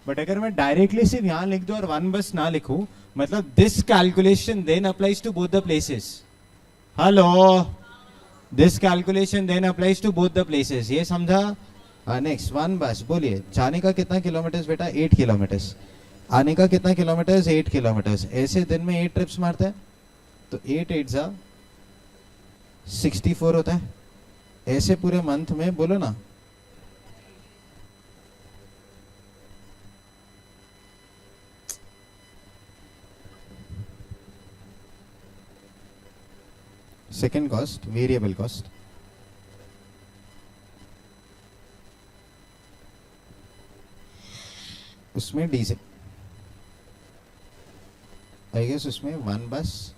बट अगर मैं डायरेक्टली सिर्फ यहां लिख दूं और 1 बस ना लिखूं, मतलब this calculation then applies to both the places. Hello, this calculation then applies to both the places, ये समझा? नेक्स्ट 1 बस, बोलिए जाने का कितना किलोमीटर बेटा? 8 किलोमीटर। आने का कितना किलोमीटर? 8 किलोमीटर। ऐसे दिन में 8 ट्रिप्स मारते हैं तो 8 8 जा 64 होता है। ऐसे पूरे मंथ में बोलो ना। Second cost, variable cost. उसमें डीजल, आई गेस उसमें 1 बस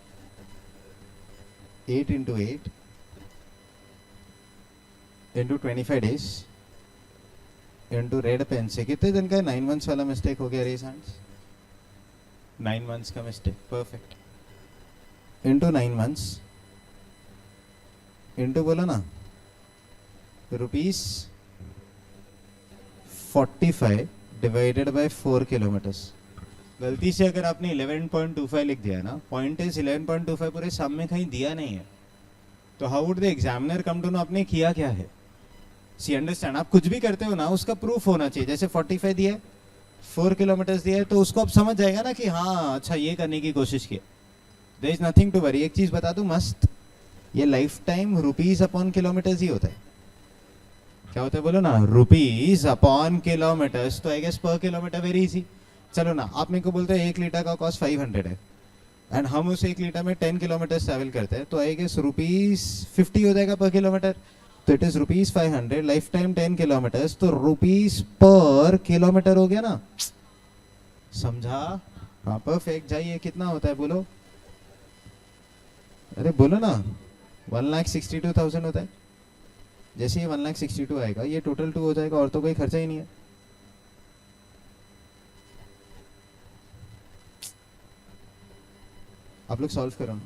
8 into 8 into 25 days into red pen से कितने दिन का? 9 months वाला मिस्टेक हो गया रेस हैंड्स, 9 months का mistake, perfect. into 9 months into बोला ना ₹45 डिवाइडेड बाय 4 किलोमीटर्स। गलती से अगर आपने 11.25 लिख दिया ना, पॉइंट इज 11.25 पूरे सामने कहीं दिया नहीं है, तो how would the examiner come to know आपने किया क्या है? See understand? आप कुछ भी करते हो ना उसका प्रूफ होना चाहिए। जैसे 45 दिया है, 4 किलोमीटर दिया है, तो उसको आप समझ जाएगा ना कि हाँ अच्छा ये करने की कोशिश की। There is nothing to worry. एक चीज बता दूं मस्त, ये life time rupees upon kilometres ही होता है। क्या होता है बोलो ना? Rupees upon kilometres. तो I guess per kilometre very easy. चलो ना, आप मेरे को बोलते हैं 1 लीटर का कॉस्ट 500 है, एंड हम उस 1 लीटर में 10 किलोमीटर ट्रैवल करते हैं, तो आई गेस ₹50 हो जाएगा पर किलोमीटर. तो it is ₹500 life time 10 kilometres, तो रुपीज पर किलोमीटर हो गया ना. समझा? हाँ परफेक्ट. जाइए, कितना होता है बोलो. अरे बोलो ना. 1,62,000 होता है. जैसे ही 1,62,000 आएगा, ये टोटल 2 हो जाएगा, और तो कोई खर्चा ही नहीं है. आप लोग सॉल्व करो.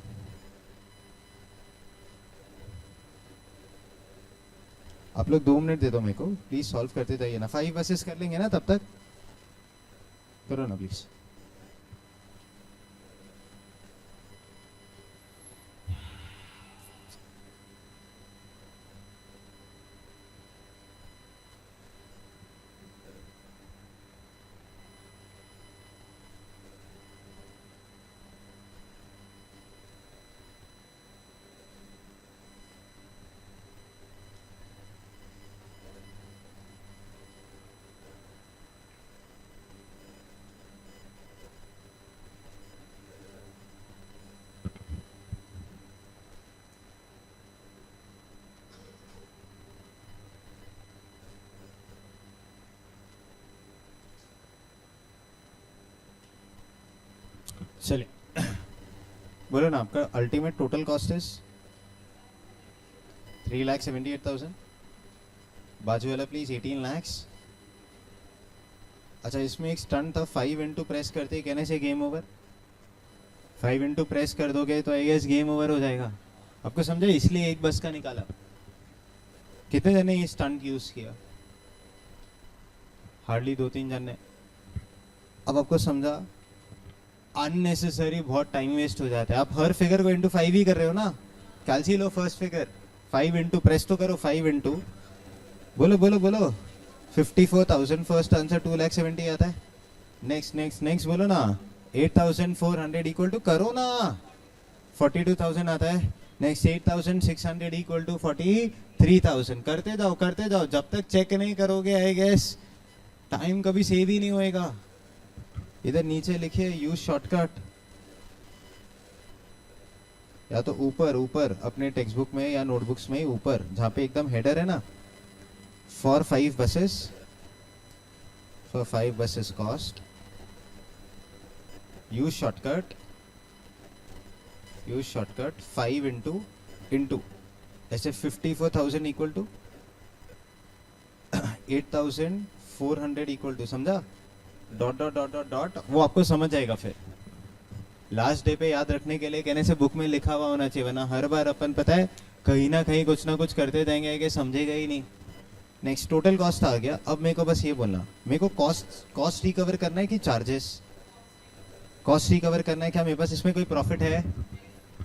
आप लोग 2 मिनट दे दो मेरे को प्लीज, सॉल्व करते जाइए ना. 5 बसेस कर लेंगे ना तब तक. करो ना प्लीज. चलिए बोलो ना. आपका अल्टीमेट टोटल कॉस्ट इज 3,78,000. बाजू वाला प्लीज 18 lakhs. अच्छा, इसमें एक स्टंट था, 5 इंटू प्रेस करते ही कहने से गेम ओवर. 5 इंटू प्रेस कर दोगे तो आई गेस गेम ओवर हो जाएगा. आपको समझा? इसलिए एक बस का निकाला. कितने जने ये स्टंट यूज किया? हार्डली 2-3 जन ने. अब आपको समझा? अननेसेसरी बहुत टाइम वेस्ट हो जाता है. आप हर फिगर को इंटू 5 ही कर रहे हो ना. कैलसी लो फर्स्ट फिगर. 5 इंटू प्रेस तो करो. 5 इंटू बोलो बोलो बोलो 54,000. फर्स्ट आंसर 2,70,000 आता है. नेक्स्ट नेक्स्ट नेक्स्ट बोलो ना. 8,400 इक्वल टू करो ना 42,000 आता है. Next 8,600 equal to 43,000. करते जाओ जब तक चेक नहीं करोगे आई गेस टाइम कभी सेव ही नहीं होएगा. इधर नीचे लिखिए यूज शॉर्टकट, या तो ऊपर अपने टेक्स्ट बुक में या नोटबुक्स में ऊपर जहां पे एकदम हेडर है ना. For 5 buses cost use shortcut 5 into ऐसे 54,000 इक्वल टू 8,400 इक्वल टू. समझा? Dot dot dot dot dot. वो आपको समझ जाएगा. फिर लास्ट डे पे याद रखने के लिए कहने से बुक में लिखा हुआ होना चाहिए, वरना हर बार अपन पता है कहीं ना कहीं कुछ ना कुछ करते जाएंगे कि समझेगा ही नहीं. नेक्स्ट टोटल कॉस्ट आ गया. अब मेरे को बस ये बोलना, मेरे को कॉस्ट रिकवर करना है कि चार्जेस? कॉस्ट रिकवर करना है. क्या मेरे पास इसमें कोई प्रॉफिट है?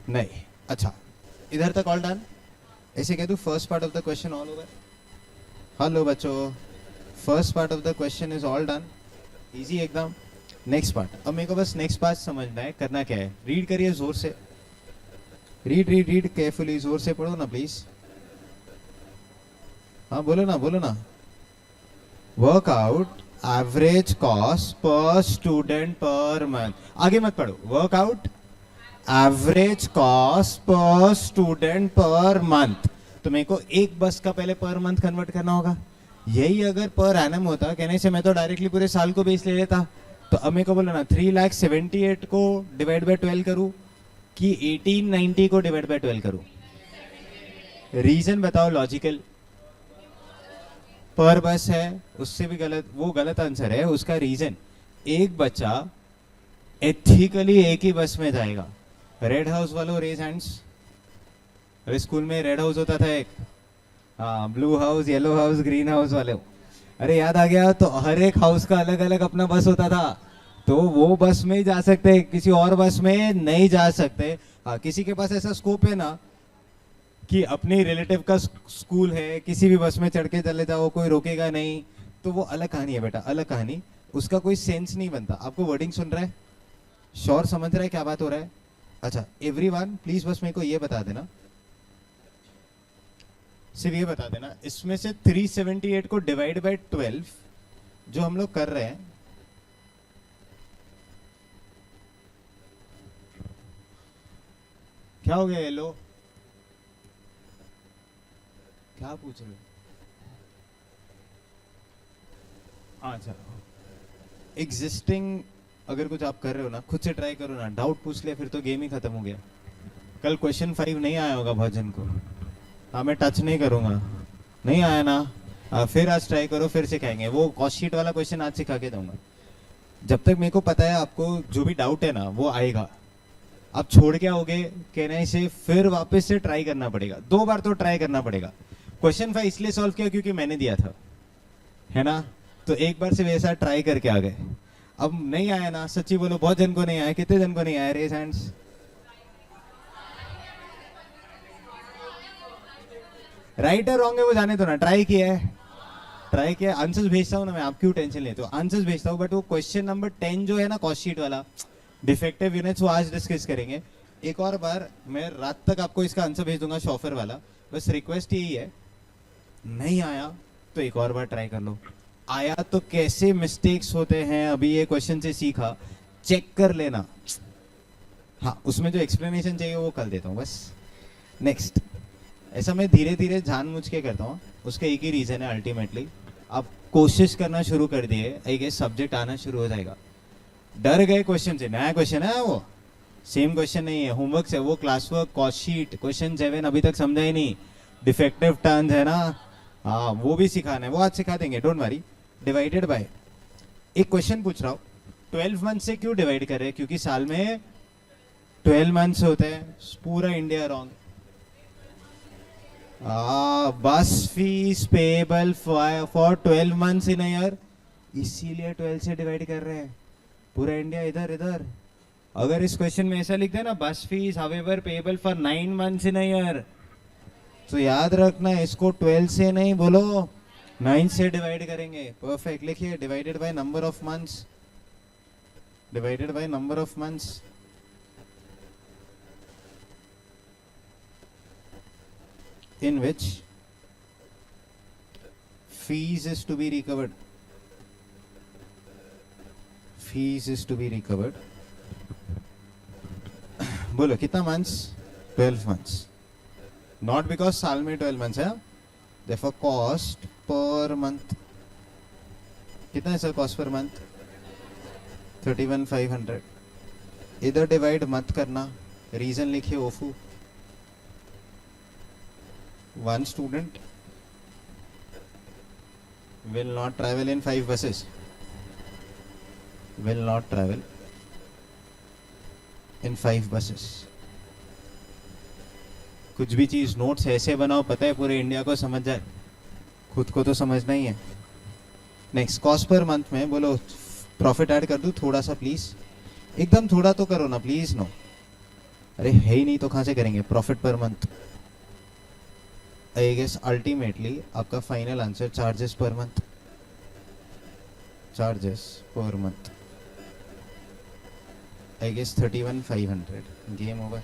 नहीं. अच्छा, इधर तक ऑल डन. ऐसे कह दूं first part of the question all over. Hello बच्चों, first part of the question is all done. Easy एकदम. Next part. अब मेरे को बस नेक्स्ट पार्ट समझना है. करना क्या है? रीड करिए जोर से. Read carefully. जोर से पढ़ो ना प्लीज. हाँ बोलो ना. Workout average cost per student per month. आगे मत पढ़ो. Workout average cost per student per month. तो मेरे को एक बस का पहले पर मंथ कन्वर्ट करना होगा. यही अगर पर एनम होता कहने से मैं तो डायरेक्टली पूरे साल को बेस ले लेता. तो अब मेरे को बोला ना 3,78,000 को डिवाइड बाय 12 करूं कि 1890 को डिवाइड बाय 12 करूं. रीजन बताओ लॉजिकल. पर बस है उससे भी गलत, वो गलत आंसर है. उसका रीजन, एक बच्चा एथिकली एक ही बस में जाएगा. रेड हाउस वालों रेज हैंड्स. अरे स्कूल में रेड हाउस होता था एक. हाँ, blue house, yellow house, green house वाले. अरे याद आ गया. तो हर एक हाउस का अलग अलग अपना बस होता था. तो वो बस में ही जा सकते, किसी और बस में नहीं जा सकते. हाँ, किसी के पास ऐसा स्कोप है ना कि अपने रिलेटिव का स्कूल है, किसी भी बस में चढ़ के चले जाओ, कोई रोकेगा नहीं, तो वो अलग कहानी है बेटा, अलग कहानी. उसका कोई सेंस नहीं बनता. आपको वर्डिंग सुन रहा है? श्योर समझ रहा है क्या बात हो रहा है? अच्छा, एवरीवन प्लीज बस मेरे को ये बता देना, सिर्फ ये बता देना, इसमें से 378 को डिवाइड बाय 12 जो हम लोग कर रहे हैं, क्या हो गया येलो? क्या पूछ रहे हो? अच्छा, एग्जिस्टिंग अगर कुछ आप कर रहे हो ना, खुद से ट्राई करो ना, डाउट पूछ लिया फिर तो गेम ही खत्म हो गया। कल क्वेश्चन 5 नहीं आया होगा भजन को, हाँ मैं टच नहीं करूंगा, नहीं आया ना, फिर आज ट्राई करो, फिर सिखाएंगे। वो कॉस्ट शीट वाला क्वेश्चन आज सिखा के दूंगा। जब तक मेरे को पता है आपको जो भी डाउट है ना वो आएगा, आप छोड़ के आओगे कहने से, फिर वापस से ट्राई करना पड़ेगा, 2 बार तो ट्राई करना पड़ेगा। क्वेश्चन 5 इसलिए सॉल्व किया क्योंकि मैंने दिया था, है ना, तो एक बार से वैसा ट्राई करके आ गए। अब नहीं आया ना, सच्ची बोलो, बहुत जन को नहीं आया, कितने जन को नहीं आया? Raise hands. राइट है रॉन्ग है वो जाने दो ना, ट्राई किया है, ट्राई किया, आंसर्स भेजता हूँ ना मैं, आप क्यों टेंशन लेते हो, आंसर्स भेजता हूँ, बट वो क्वेश्चन नंबर 10 जो है ना कॉस्ट शीट वाला, डिफेक्टिव यूनिट्स, वो आज डिस्कस करेंगे। एक और बार मैं रात तक आपको इसका आंसर भेज दूंगा शॉफर वाला, बस रिक्वेस्ट यही है, नहीं आया तो एक और बार ट्राई कर लो, आया तो कैसे मिस्टेक्स होते हैं अभी ये क्वेश्चन से सीखा, चेक कर लेना। हाँ, उसमें जो एक्सप्लेनेशन चाहिए वो कल देता हूँ बस। नेक्स्ट, ऐसा मैं धीरे धीरे जानबूझ के करता हूँ, उसका एक ही रीजन है अल्टीमेटली, आप कोशिश करना शुरू कर दिए, आई गेस सब्जेक्ट आना शुरू हो जाएगा। डर गए क्वेश्चन से, नया क्वेश्चन है वो, सेम क्वेश्चन नहीं है, होमवर्क से, वो class work, cost sheet, question 7 अभी तक समझा ही नहीं, डिफेक्टिव टर्न्स है ना, हाँ वो भी सिखाना है, वो आज सिखा देंगे, डोंट वरी। डिवाइडेड बाय, एक क्वेश्चन पूछ रहा हूँ, 12 मंथ से क्यों डिवाइड कर रहे हैं? क्योंकि साल में 12 मंथ्स होते हैं, पूरा इंडिया रॉन्ग। बस fees payable for 12 months in year, इसीलिए 12 से डिवाइड कर रहे हैं, पूरा इंडिया इधर इधर। अगर इस क्वेश्चन में ऐसा लिख दे ना, बस fees however payable for 9 months in year, तो याद रखना इसको 12 से नहीं बोलो, 9 से डिवाइड करेंगे। परफेक्ट, लिखिए divided by number of months, divided by number of months, in which fees is to be recovered, fees is to be recovered। बोलो कितना मंथ्स? 12 मंथ्स, नॉट बिकॉज साल में 12 मंथ्स है, therefore कॉस्ट पर मंथ कितना है sir? Cost per month 31,500। इधर divide मत करना, रीजन लिखिए ओफू। One student will not travel in 5 buses, will not travel in 5 buses। कुछ भी चीज नोट्स ऐसे बनाओ, पता है पूरे इंडिया को समझ जाए, खुद को तो समझना ही है। नेक्स्ट, कॉस्ट पर मंथ में बोलो प्रॉफिट ऐड कर दूं थोड़ा सा प्लीज, एकदम थोड़ा तो करो ना प्लीज। नो, अरे है ही नहीं तो कहां से करेंगे profit per month. I guess ultimately आपका final answer charges per month, charges per month, I guess 31,500। Game over,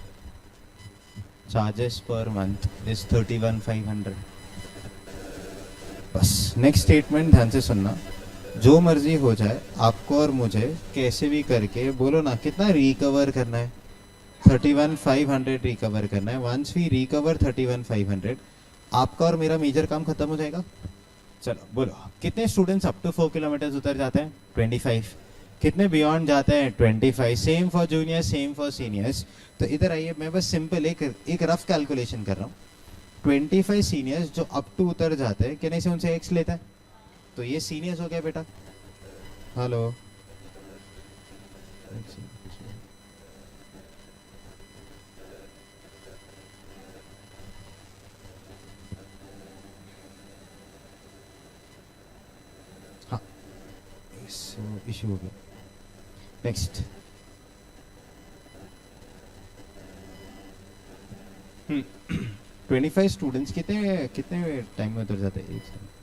charges per month is 31,500। बस नेक्स्ट स्टेटमेंट ध्यान से सुनना, जो मर्जी हो जाए आपको और मुझे कैसे भी करके बोलो ना, कितना रिकवर करना है? 31,500 रिकवर करना है। वंस वी रिकवर 31,500, आपका और मेरा मेजर काम खत्म हो जाएगा। चलो बोलो, कितने स्टूडेंट्स अप टू 4 किलोमीटर उतर जाते हैं? 25। कितने बियॉन्ड जाते हैं? 25। Same for juniors, same for seniors. तो इधर आइए, मैं बस सिंपल एक रफ कैलकुलेशन कर रहा हूँ। 25 सीनियर्स जो अप टू उतर जाते हैं, कितने से उनसे एक्स लेता है, तो ये सीनियर्स हो गया बेटा। हेलो, हाँ इशू हो गया। नेक्स्ट, 25 स्टूडेंट्स कितने कितने टाइम में उतर जाते हैं? एक साथ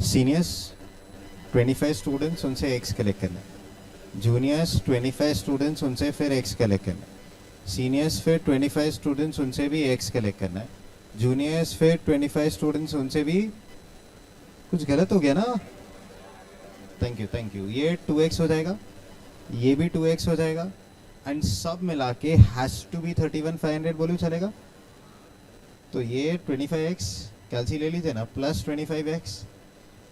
सीनियर्स 25 स्टूडेंट्स, उनसे एक्स कलेक्ट करना है। जूनियर्स 25 स्टूडेंट्स, उनसे फिर एक्स कलेक्ट करना है। सीनियर्स फिर 25 स्टूडेंट्स, उनसे भी एक्स कलेक्ट करना है। जूनियर्स फिर 25 स्टूडेंट्स, उनसे भी। कुछ गलत हो गया ना? Thank you. ये 2x हो जाएगा, ये भी 2x हो जाएगा, एंड सब मिला के हैज टू बी 31,500 बोलूँ चलेगा? तो ये 25x कैलसी ले लीजिए ना, प्लस 25x,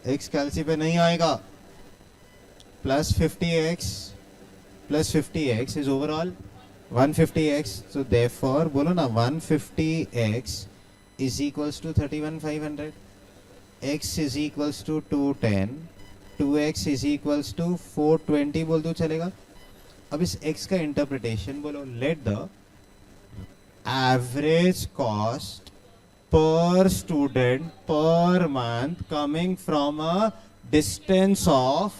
x कैलसी पे नहीं आएगा, plus 50x is overall 150x, so therefore बोलो ना 150x is equals to 31,500, x is equals to 210, 2x is equals to 420 बोल दो चलेगा? अब इस x का इंटरप्रिटेशन बोलो, let the average cost per student per month coming from a distance of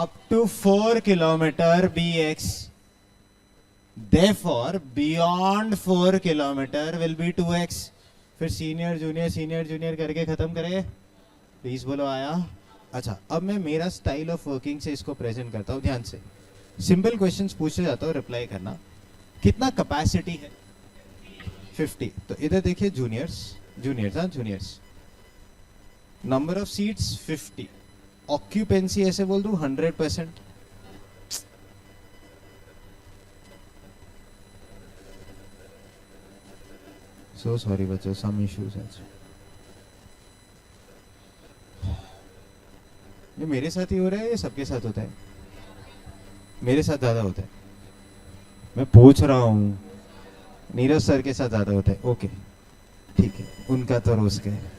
up to 4 kilometer bx. Therefore beyond 4 kilometer will be 2x. फिर senior junior करके खत्म करे, प्लीज बोलो आया? अच्छा, अब मैं मेरा स्टाइल ऑफ वर्किंग से इसको प्रेजेंट करता हूँ। ध्यान से सिंपल क्वेश्चंस पूछे जाता हूँ, रिप्लाई करना। कितना कैपेसिटी है? 50। तो इधर देखिए juniors, number of seats 50, occupancy ऐसे बोल दूं 100%। सो सॉरी बच्चों, सम इश्यूज हैं। ये मेरे साथ ही हो रहा है, ये सबके साथ होता है? मेरे साथ ज्यादा होता है, मैं पूछ रहा हूँ। नीरज सर के साथ ज्यादा होता है, ओके ठीक है, उनका तो रोज का है।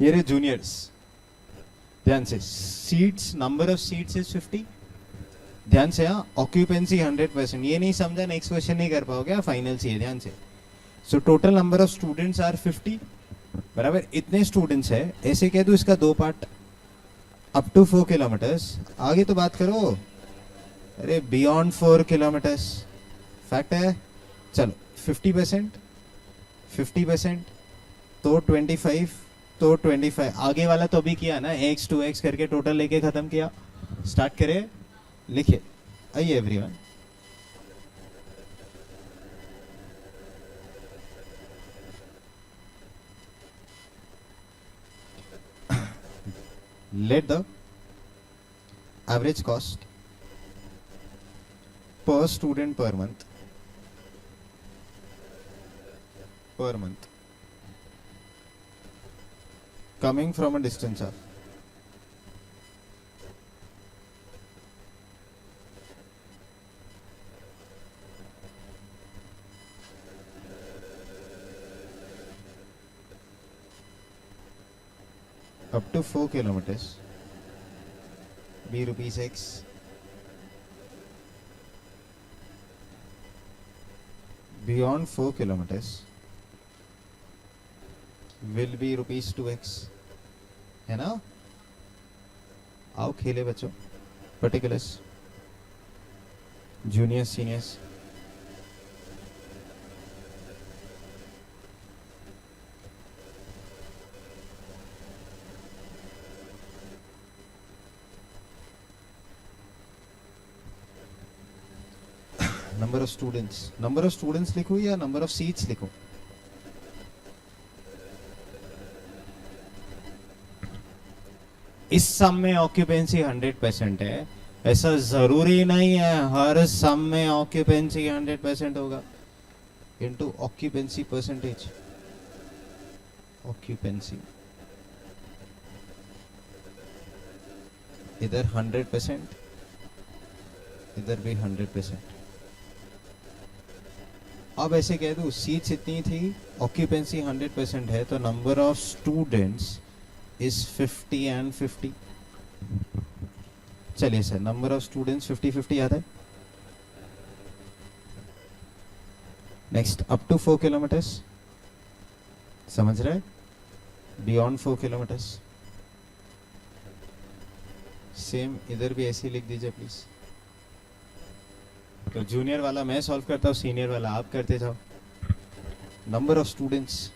ये रहे जूनियर्स, ध्यान से, seats, number of seats is 50, ध्यान से। हाँ, ऑक्यूपेंसी 100%, ये नहीं समझा नेक्स्ट क्वेश्चन नहीं कर पाओगे, फाइनल सी है, ध्यान से। So total number of students are 50, बराबर इतने स्टूडेंट्स है, ऐसे कह दो इसका दो पार्ट, अप टू 4 किलोमीटर्स। आगे तो बात करो, अरे बियॉन्ड 4 किलोमीटर्स फैक्ट है। चलो 50% तो 25, तो 25 आगे वाला तो अभी किया ना, x 2x करके टोटल लेके खत्म किया। स्टार्ट करें, लिखिए, आइए everyone. Let the average cost per student per month coming from a distance of up to 4 kilometers be rupees x, beyond 4 kilometers will be rupees 2x, है ना? आओ खेले बच्चों, particulars, juniors, seniors. Number of students लिखूं या number of seats लिखूं? इस सम में ऑक्यूपेंसी 100% है, ऐसा जरूरी नहीं है हर सम में ऑक्यूपेंसी 100% होगा। इनटू ऑक्यूपेंसी परसेंटेज, ऑक्यूपेंसी इधर 100%, इधर भी 100%। अब ऐसे कह दूं, सीट्स इतनी थी, ऑक्यूपेंसी 100% है, तो number of students is 50 and 50। चलिए सर, नंबर ऑफ स्टूडेंट्स 50-50 आता है। नेक्स्ट, अप टू 4 किलोमीटर्स, समझ रहे? बियॉन्ड 4 किलोमीटर्स, सेम इधर भी ऐसे लिख दीजिए प्लीज। तो जूनियर वाला मैं सॉल्व करता हूँ, सीनियर वाला आप करते जाओ। नंबर ऑफ स्टूडेंट्स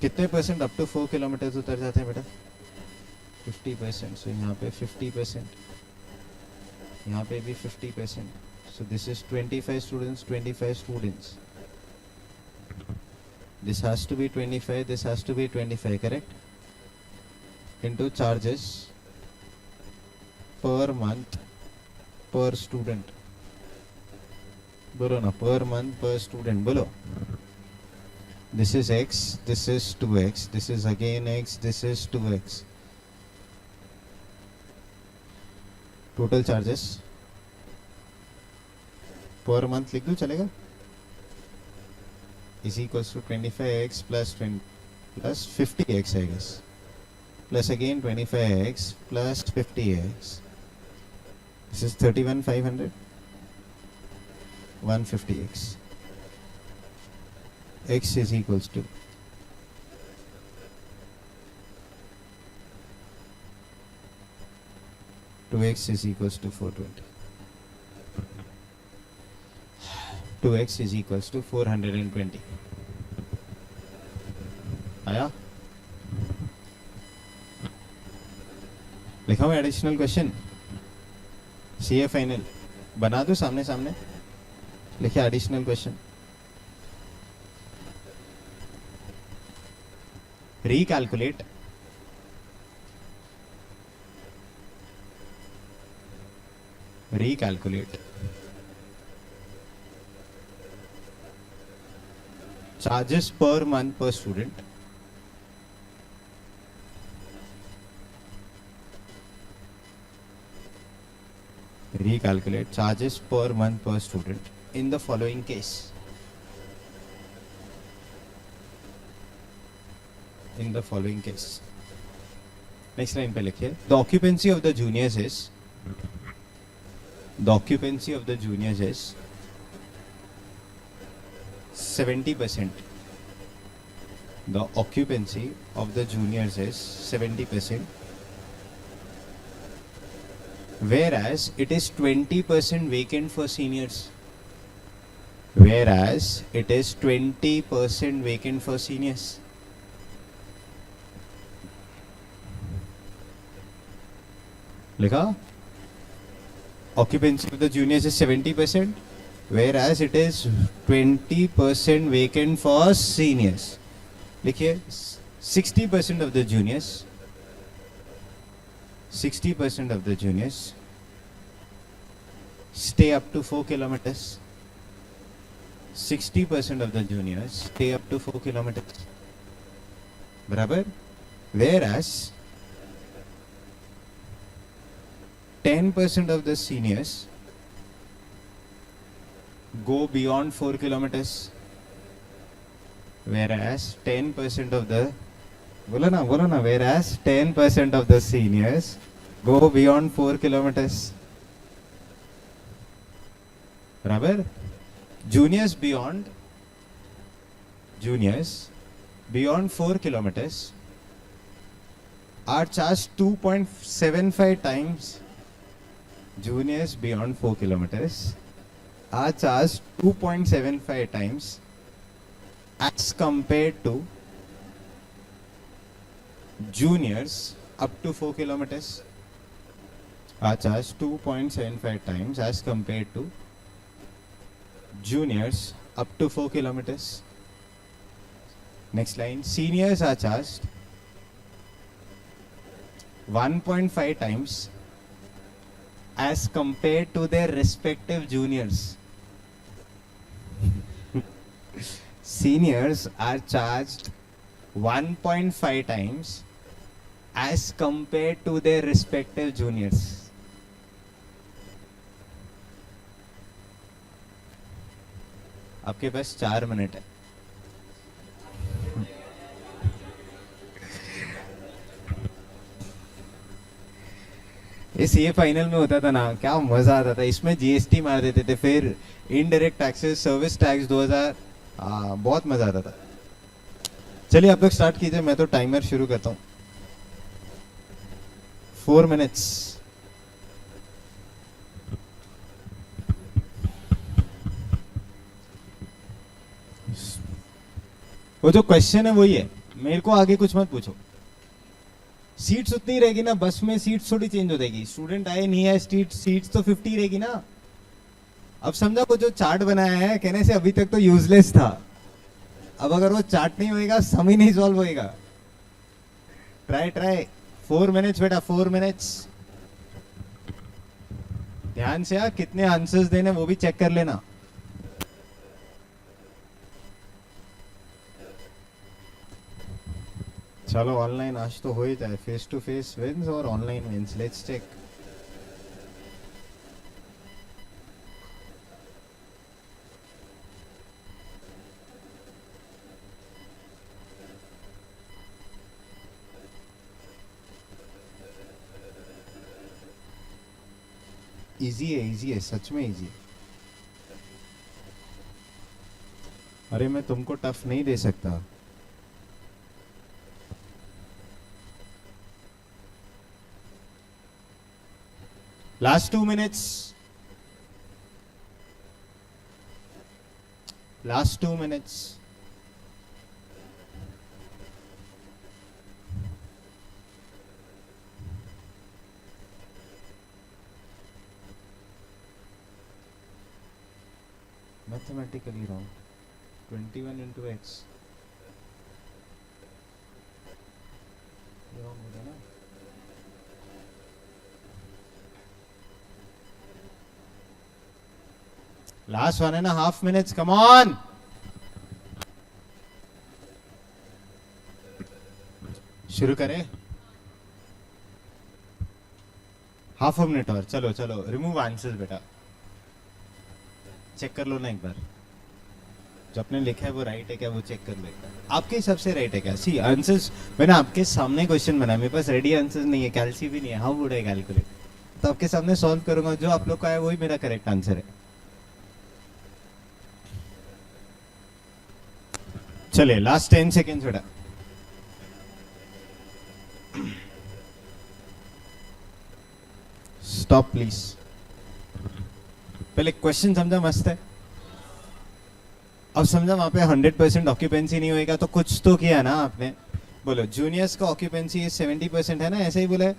कितने परसेंट अप टू 4 किलोमीटर उतर जाते हैं बेटा? 50%। सो यहाँ पे 50%, यहाँ पे भी 50%, So this is 25 students, 25 students. This has to be 25, this has to be 25, correct? Into charges per month per student. बोलो ना, per month per student, बोलो. This is x, this is 2x, this is again x, this is 2x. Total charges per month लिख दो, चलेगा? Is equals to 25x plus 50x, I guess. Plus again 25x plus 50x. This is 31,500. 150x. X is equals to 2x is equals to 420. 2x is equals to 420. आया? लिखा हुआ additional question, CA final बना दो सामने सामने. लिखिए additional question. Recalculate charges per month per student. Recalculate charges per month per student in the following case. In the following case. Next line पे लिखिए. The occupancy of the juniors is 70%. The occupancy of the juniors is 70%. Whereas it is 20% vacant for seniors. Whereas it is 20% vacant for seniors. लिखा? Occupancy of the juniors is 70%, whereas it is 20% vacant for seniors. लिखिए 60% of the juniors stay up to 4 kilometers. 60% of the juniors stay up to 4 kilometers. बराबर? Whereas 10% of the seniors go beyond 4 kilometers. Whereas 10% of the whereas 10% of the seniors go beyond 4 kilometers. Barabar? Juniors beyond 4 kilometers are charged 2.75 times. Juniors beyond 4 kilometers are charged 2.75 times as compared to juniors up to 4 kilometers. Are charged 2.75 times as compared to juniors up to 4 kilometers. Next line. Seniors are charged 1.5 times as compared to their respective juniors. Seniors are charged 1.5 times as compared to their respective juniors. आपके पास 4 minute है. ये final में होता था ना, क्या मजा आता था. इसमें जीएसटी मार देते थे, फिर इनडायरेक्ट टैक्सेस, सर्विस टैक्स 2000. बहुत मजा आता था. चलिए आप लोग स्टार्ट कीजिए, मैं तो टाइमर शुरू करता हूं. 4 minutes. वो जो क्वेश्चन है वही है, मेरे को आगे कुछ मत पूछो. सीट्स उतनी रहेगी ना, बस में सीट्स थोड़ी चेंज हो जाएगी. स्टूडेंट आए नहीं आए, सीट्स तो 50 रहेगी ना. अब समझा वो जो चार्ट बनाया है कहने से अभी तक तो यूजलेस था, अब अगर वो चार्ट नहीं होएगा सम ही नहीं सॉल्व होएगा। ट्राई ट्राई 4 मिनट्स बेटा 4 मिनट्स। ध्यान से यार कितने आंसर्स देने वो भी चेक कर लेना। चलो ऑनलाइन आज तो हो ही जाए, फेस टू फेस विंस और online wins, let's check. Easy है सच में इजी है। अरे मैं तुमको टफ नहीं दे सकता। Last 2 minutes, last 2 minutes. Mathematically wrong, 21 into x wrong हो गया ना। Last 1.5 minutes, come on। शुरू करें, हाफ मिनट और। चलो चलो रिमूव आंसर्स बेटा, चेक कर लो ना एक बार, जो आपने लिखा है वो राइट है क्या वो चेक कर लो एक बार, आपके हिसाब से राइट है क्या। सी आंसर्स मैंने आपके सामने क्वेश्चन बनाया, मेरे पास रेडी आंसर्स नहीं है, कैलसी भी नहीं है, हाउ वुड आई कैलकुलेट। तो आपके सामने सॉल्व करूंगा, जो आप लोग का है वही मेरा करेक्ट आंसर है। चलिए लास्ट 10 सेकेंड्स बेटा। Stop please. पहले क्वेश्चन समझा मस्त है, अब समझा वहां पे 100% ऑक्यूपेंसी नहीं होएगा तो कुछ तो किया ना आपने। बोलो जूनियर्स का ऑक्यूपेंसी 70% है ना, ऐसे ही बोला है।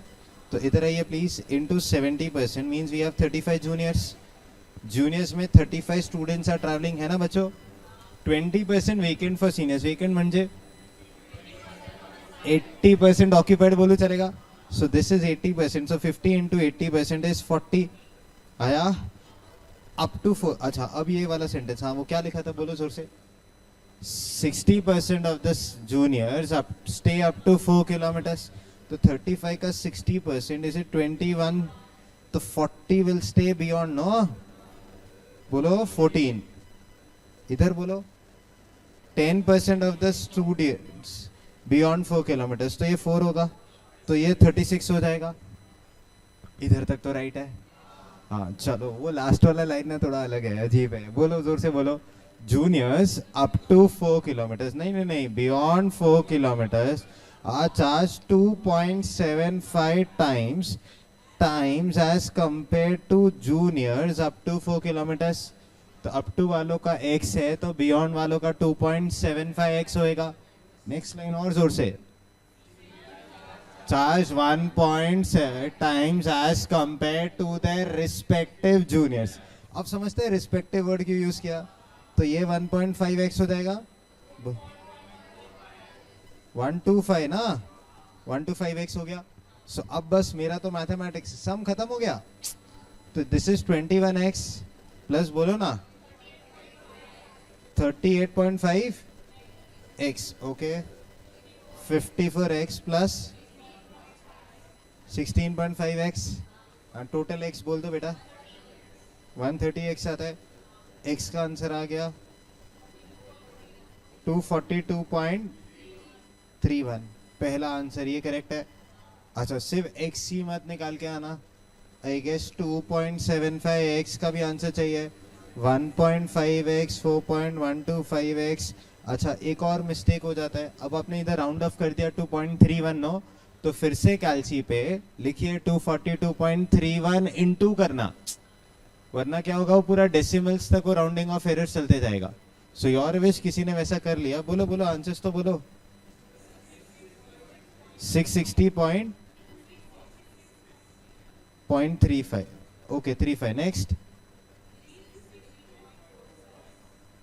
तो इधर आइए please, into 70% means we have 35 juniors. Juniors में 35 स्टूडेंट्स आर ट्रैवलिंग है ना बच्चों। 20% वेकेंट फॉर सीनियर्स, वेकेंट म्हणजे 80% ऑक्यूपाइड बोलो चलेगा। So this is 80%, so 50 into 80% is 40 आया अप टू 4। अच्छा अब ये वाला सेंटेंस, हाँ वो क्या लिखा था बोलो जोर से। 60% of the juniors stay up to 4 kilometres. तो 35 का 60% इज 21, तो 40 विल स्टे बियॉन्ड नो। बोलो 14, इधर बोलो 10% of the students beyond 4 kilometres, तो ये 4 होगा, तो ये 36 हो जाएगा। इधर तक तो राइट है। हाँ चलो वो लास्ट वाला लाइन ना थोड़ा अलग है, अजीब है, बोलो जोर से बोलो। जूनियर्स अप टू 4 किलोमीटर्स, नहीं नहीं नहीं, beyond 4 kilometres are charge 2.75 times as compare to juniors up to 4 kilometres. तो अप टू वालों का x है, तो बियॉन्ड वालों का 2.75x होएगा। नेक्स्ट लाइन और जोर से। Charge 1.7 times as compare to the respective juniors. अब समझते हैं रिस्पेक्टिव वर्ड क्यों यूज किया। तो ये 1.5x हो जाएगा, 125 ना, 125x हो गया। सो अब बस मेरा तो मैथमेटिक्स सम खत्म हो गया। तो दिस इज 21x प्लस बोलो ना 38.5x, okay 54x plus 16.5x, total x बोल दो बेटा, 130x आता है। x का आंसर आ गया 242.31, पहला आंसर ये करेक्ट है। अच्छा सिर्फ x ही मत निकाल के आना, आई गेस 2.75x का भी आंसर चाहिए, 1.5x, 4.125x। अच्छा एक और मिस्टेक हो जाता है, अब आपने इधर राउंड ऑफ कर दिया 2.319, तो फिर से कैलसी पे लिखिए 242.31 इनटू करना, वरना क्या होगा वो पूरा डेसिमल्स तक वो राउंडिंग ऑफ एरर चलते जाएगा। सो योर विश किसी ने वैसा कर लिया, बोलो बोलो आंसर्स तो बोलो। 660.35, ओके 35। नेक्स्ट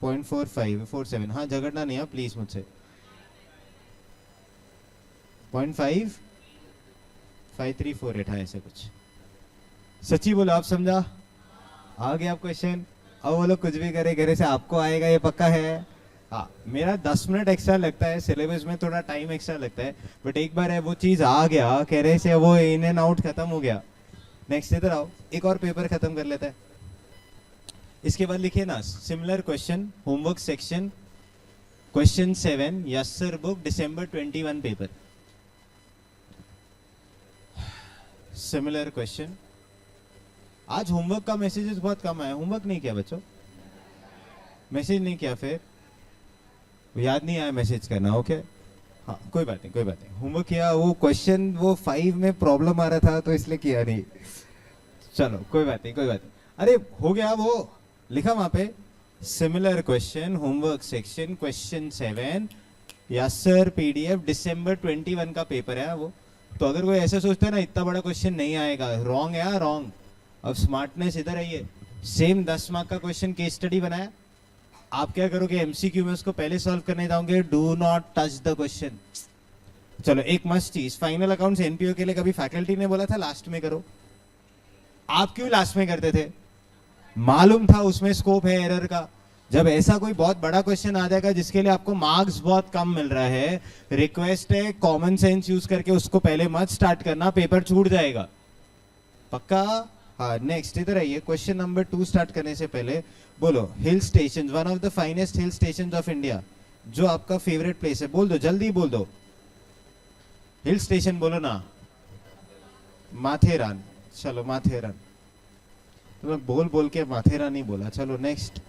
0.4547, हाँ झगड़ना नहीं है प्लीज मुझसे। 0.55348, हाँ ऐसे कुछ। सच्ची बोलो, आप समझा? आ गया आप क्वेश्चन? अब वो लोग कुछ भी करे घरे से आपको आएगा ये पक्का है। हाँ, मेरा 10 मिनट एक्स्ट्रा लगता है, सिलेबस में थोड़ा टाइम एक्स्ट्रा लगता है, बट एक बार है वो चीज आ गया कह रहे से, वो इन एंड आउट खत्म हो गया। नेक्स्ट इधर आओ, एक और पेपर खत्म कर लेते हैं। इसके बाद लिखिए ना similar question, homework section, question 7, yes sir book, December 21 paper. Similar question. आज होमवर्क का मैसेजेस बहुत कम आया। होमवर्क नहीं किया बच्चों? मैसेज नहीं किया, फिर याद नहीं आया मैसेज करना? ओके हाँ, कोई बात नहीं कोई बात नहीं। होमवर्क किया, वो क्वेश्चन वो 5 में प्रॉब्लम आ रहा था तो इसलिए किया नहीं। चलो कोई बात नहीं कोई बात नहीं। अरे हो गया, वो लिखा वहां पे similar question, homework section, question 7, yes sir PDF, December 21 का पेपर है वो। तो अगर कोई ऐसे सोचता है ना इतना बड़ा क्वेश्चन नहीं आएगा, रॉन्ग है यार, रॉन्ग। अब स्मार्टनेस इधर आइए, सेम 10 मार्क का क्वेश्चन केस स्टडी बनाया, आप क्या करोगे MCQ में उसको पहले सॉल्व करने जाओगे, do not touch the question. चलो एक मस्त चीज, फाइनल अकाउंट्स NPO के लिए कभी फैकल्टी ने बोला था लास्ट में करो? आप क्यों लास्ट में करते थे? मालूम था उसमें स्कोप है एरर का। जब ऐसा कोई बहुत बड़ा क्वेश्चन आ जाएगा जिसके लिए आपको मार्क्स बहुत कम मिल रहा है, रिक्वेस्ट है कॉमन सेंस यूज करके उसको पहले मत स्टार्ट करना, पेपर छूट जाएगा पक्का। हाँ नेक्स्ट इधर आइए, क्वेश्चन नंबर 2 स्टार्ट करने से पहले बोलो hill station, one of the finest hill station of India, जो आपका फेवरेट प्लेस है, बोल दो जल्दी बोल दो। हिल स्टेशन बोलो ना। माथेरान। चलो माथेरान, तो मैं बोल बोल के माथेरान नहीं बोला। चलो नेक्स्ट,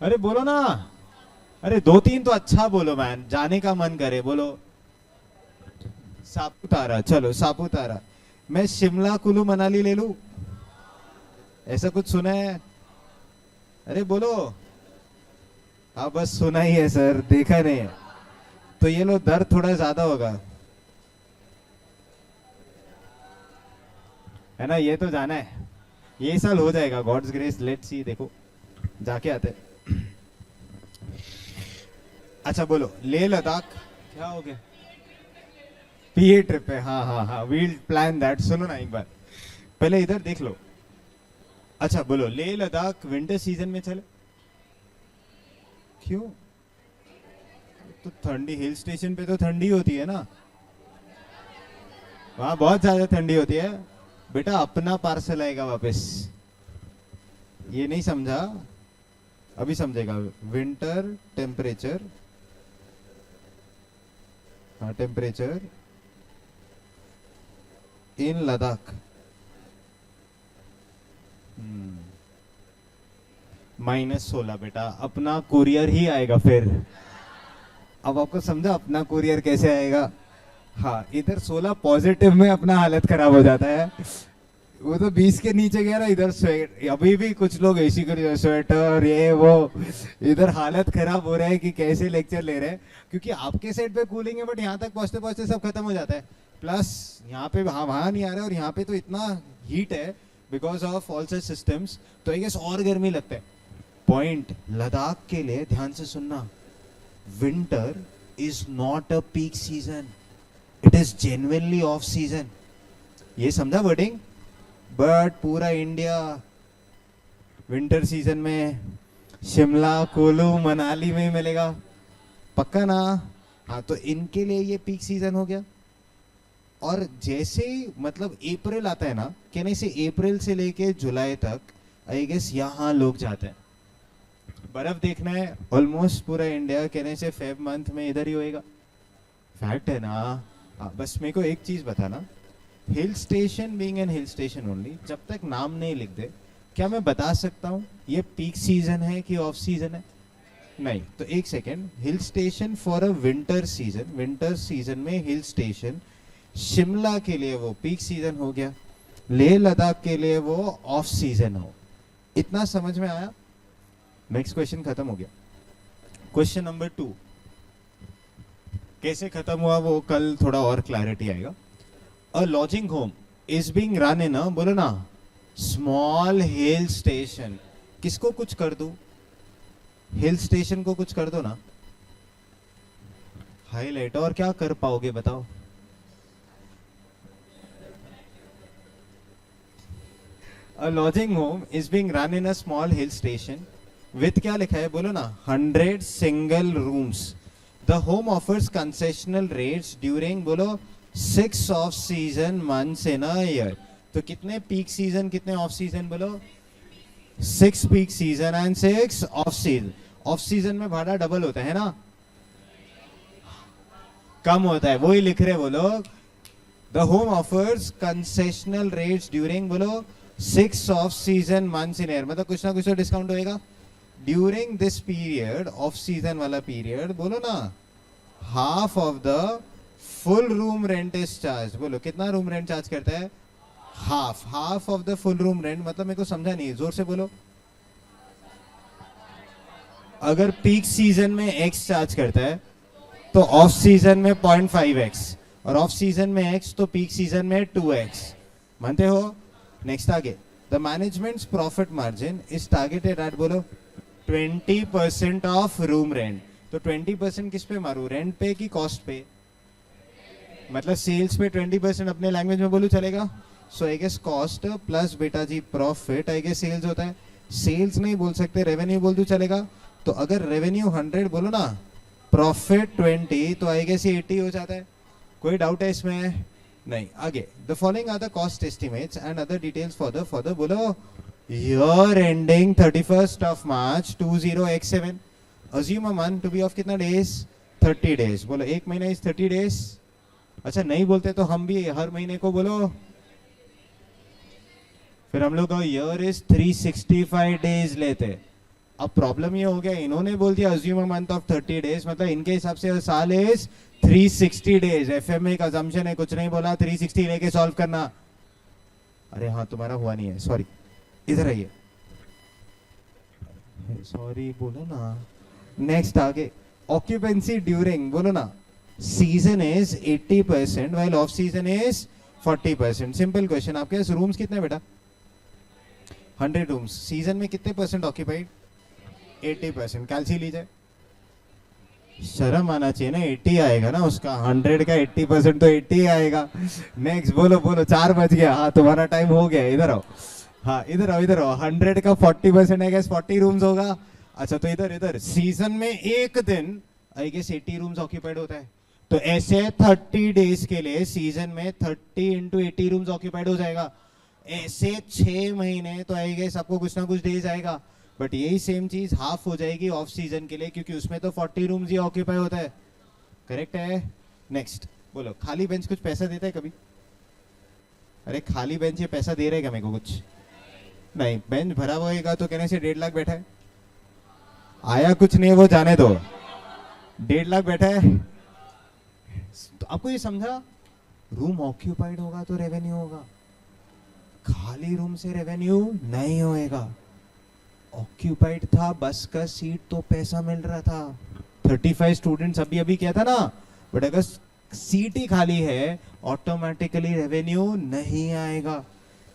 अरे बोलो ना, अरे 2-3 तो अच्छा बोलो मैन, जाने का मन करे बोलो। सापुतारा, चलो सापुतारा। मैं शिमला कुल्लू मनाली ले लूं, ऐसा कुछ सुना है? अरे बोलो। हाँ बस सुना ही है सर, देखा नहीं है। तो ये लो, दर्द थोड़ा ज्यादा होगा है ना, ये तो जाना है, ये साल हो जाएगा, गॉड्स ग्रेस, लेट्स सी, देखो जाके आते। अच्छा बोलो, लेह लद्दाख। क्या हो गया? PA ट्रिप है, हाँ हाँ हाँ, वील प्लान दैट। सुनो ना एक बार, पहले इधर देख लो। अच्छा बोलो, लेह लद्दाख विंटर सीजन में चले? क्यों? तो ठंडी, हिल स्टेशन पे तो ठंडी होती है ना, वहां बहुत ज्यादा ठंडी होती है बेटा। अपना पार्सल आएगा वापस, ये नहीं समझा? अभी समझेगा। विंटर टेम्परेचर, हाँ टेम्परेचर इन लद्दाख, -16 बेटा, अपना कुरियर ही आएगा फिर। अब आपको समझा अपना कुरियर कैसे आएगा? हाँ, इधर 16 पॉजिटिव में अपना हालत खराब हो जाता है, वो तो 20 के नीचे गया ना, इधर स्वेट, अभी भी कुछ लोग ऐसी कर स्वेटर ये वो, इधर हालत खराब हो रहा है कि कैसे लेक्चर ले रहे हैं, क्योंकि आपके साइड पे कूलिंग है बट यहाँ तक पहुंचते पहुंचते सब खत्म हो जाता है। प्लस यहाँ पे वहां नहीं आ रहा है, और यहाँ पे तो इतना हीट है because of all such systems, तो आई गेस और गर्मी लगता है। पॉइंट लद्दाख के लिए ध्यान से सुनना, winter is not a peak season, it is genuinely off season. ये समझा वर्डिंग? बट पूरा इंडिया विंटर सीजन में शिमला कुल्लू मनाली में मिलेगा पक्का ना? हाँ, तो इनके लिए ये पीक सीजन हो गया। और जैसे मतलब अप्रैल आता है ना, कहने से अप्रैल से लेके जुलाई तक आई गेस यहाँ लोग जाते हैं बर्फ देखना है। ऑलमोस्ट पूरा इंडिया कहने से फेब मंथ में इधर ही होएगा, फैक्ट है ना? हाँ, बस मेरे को एक चीज बताना, hill station being an hill station only, जब तक नाम नहीं लिख दे, क्या मैं बता सकता हूँ ये पीक सीजन है कि ऑफ सीजन है? नहीं। तो एक second, hill station for a winter season, winter season में हिल स्टेशन, शिमला के लिए वो पीक सीजन हो गया, लेह लद्दाख के लिए वो ऑफ सीजन हो। इतना समझ में आया? नेक्स्ट क्वेश्चन खत्म हो गया। क्वेश्चन नंबर 2 कैसे खत्म हुआ वो कल थोड़ा और क्लैरिटी आएगा। A lodging home is being run in, बोलो ना, स्मॉल हिल स्टेशन। किसको कुछ कर दूं? हिल स्टेशन को कुछ कर दो ना, हाईलाइट, और क्या कर पाओगे बताओ? A lodging home is being run in a small hill station with क्या लिखा है बोलो ना, 100 single rooms. The home offers concessional rates during बोलो 6 off season months in a year. तो कितने peak season कितने off season बोलो? 6 peak season and 6 off season. Off season में भाड़ा डबल होता है ना, कम होता है, वही लिख रहे वो लोग. The home offers concessional rates during बोलो 6 off season months in year. मतलब कुछ ना कुछ तो डिस्काउंट होएगा. During this period, off season वाला period बोलो ना, half of the full room rent is charged. बोलो कितना रूम रेंट चार्ज करता है? half of the full room rent. मतलब मेरे को समझा नहीं, जोर से बोलो. अगर पीक सीजन में x चार्ज करता है तो ऑफ सीजन में 0.5x, और ऑफ सीजन में x तो पीक सीजन में 2x. मानते हो? नेक्स्ट आगे. The managements profit margin is targeted eight बोलो 20% ऑफ रूम रेंट. तो 20% किस पे मारू, रेंट पे कि कॉस्ट पे? मतलब सेल्स पे 20%, अपने लैंग्वेज में बोलूं चलेगा. सो आई गेस कॉस्ट प्लस बेटा जी प्रॉफिट, आई गेस सेल्स होता है. सेल्स नहीं बोल सकते, रेवेन्यू बोल दूं चलेगा. तो अगर रेवेन्यू 100 बोलो ना, प्रॉफिट 20, तो आई गेस ये 80 हो जाता है. कोई डाउट है इसमें? नहीं. आगे. The following are the cost estimates and other details for the बोलो year ending 31st of March 20x7. Assume a month to be of कितना डेज? 30 डेज. बोलो एक महीना इज 30 डेज. अच्छा नहीं बोलते तो हम भी हर महीने को बोलो, फिर हम लोग ईयर इज 365 डेज लेते. अब प्रॉब्लम ये हो गया, इन्होंने बोल दिया assume a month of 30 days, मतलब इनके हिसाब से साल इज 360 डेज. एफएम में एक अजम्पशन है, कुछ नहीं बोला, 360 लेके सॉल्व करना. अरे हाँ तुम्हारा हुआ नहीं है, सॉरी. इधर आइए, सॉरी बोलो ना. नेक्स्ट आगे. ऑक्यूपेंसी ड्यूरिंग बोलो ना, season is 80% while off season is 40%. Simple question. आपके पास रूम्स कितने बेटा? 100 रूम्स. सीजन में कितने परसेंट ऑक्यूपाइड? 80%. कैलसी लीजिए. शर्म आना चाहिए ना, 80 आएगा ना उसका. 100 का 80% तो 80 आएगा. नेक्स्ट बोलो बोलो, 4 बज गया. हाँ तुम्हारा टाइम हो गया. इधर आओ. हाँ इधर आओ, इधर आओ. 100 का 40% आई गेस 40 रूम्स होगा. अच्छा तो इधर इधर सीजन में एक दिन आई गेस 80 रूम्स ऑक्यूपाइड होता है. तो ऐसे 30 डेज के लिए सीजन में 30 इंटू 80 रूम्स ऑक्यूपाइड हो जाएगा. ऐसे 6 महीने तो आई गेस आपको कुछ ना कुछ डेज आएगा. बट यही सेम चीज हाफ हो जाएगी ऑफ सीजन के लिए, क्योंकि उसमें तो 40 रूम्स ही ऑक्यूपाई होता है. करेक्ट है. नेक्स्ट बोलो, खाली बेंच कुछ पैसा देता है कभी? अरे खाली बेंच ये पैसा दे रहेगा मेरे को कुछ नहीं. बेंच भरा हुआ होगा तो कहने से 1.5 लाख बैठा है. आया कुछ नहीं है वो जाने दो. 1.5 लाख बैठा है. तो आपको ये समझा, रूम ऑक्यूपाइड होगा तो रेवेन्यू होगा, खाली रूम से रेवेन्यू नहीं होएगा. ऑक्यूपाइड था बस का सीट तो पैसा मिल रहा था. 35 स्टूडेंट्स अभी अभी किया था ना. बट अगर सीट ही खाली है ऑटोमेटिकली रेवेन्यू नहीं आएगा.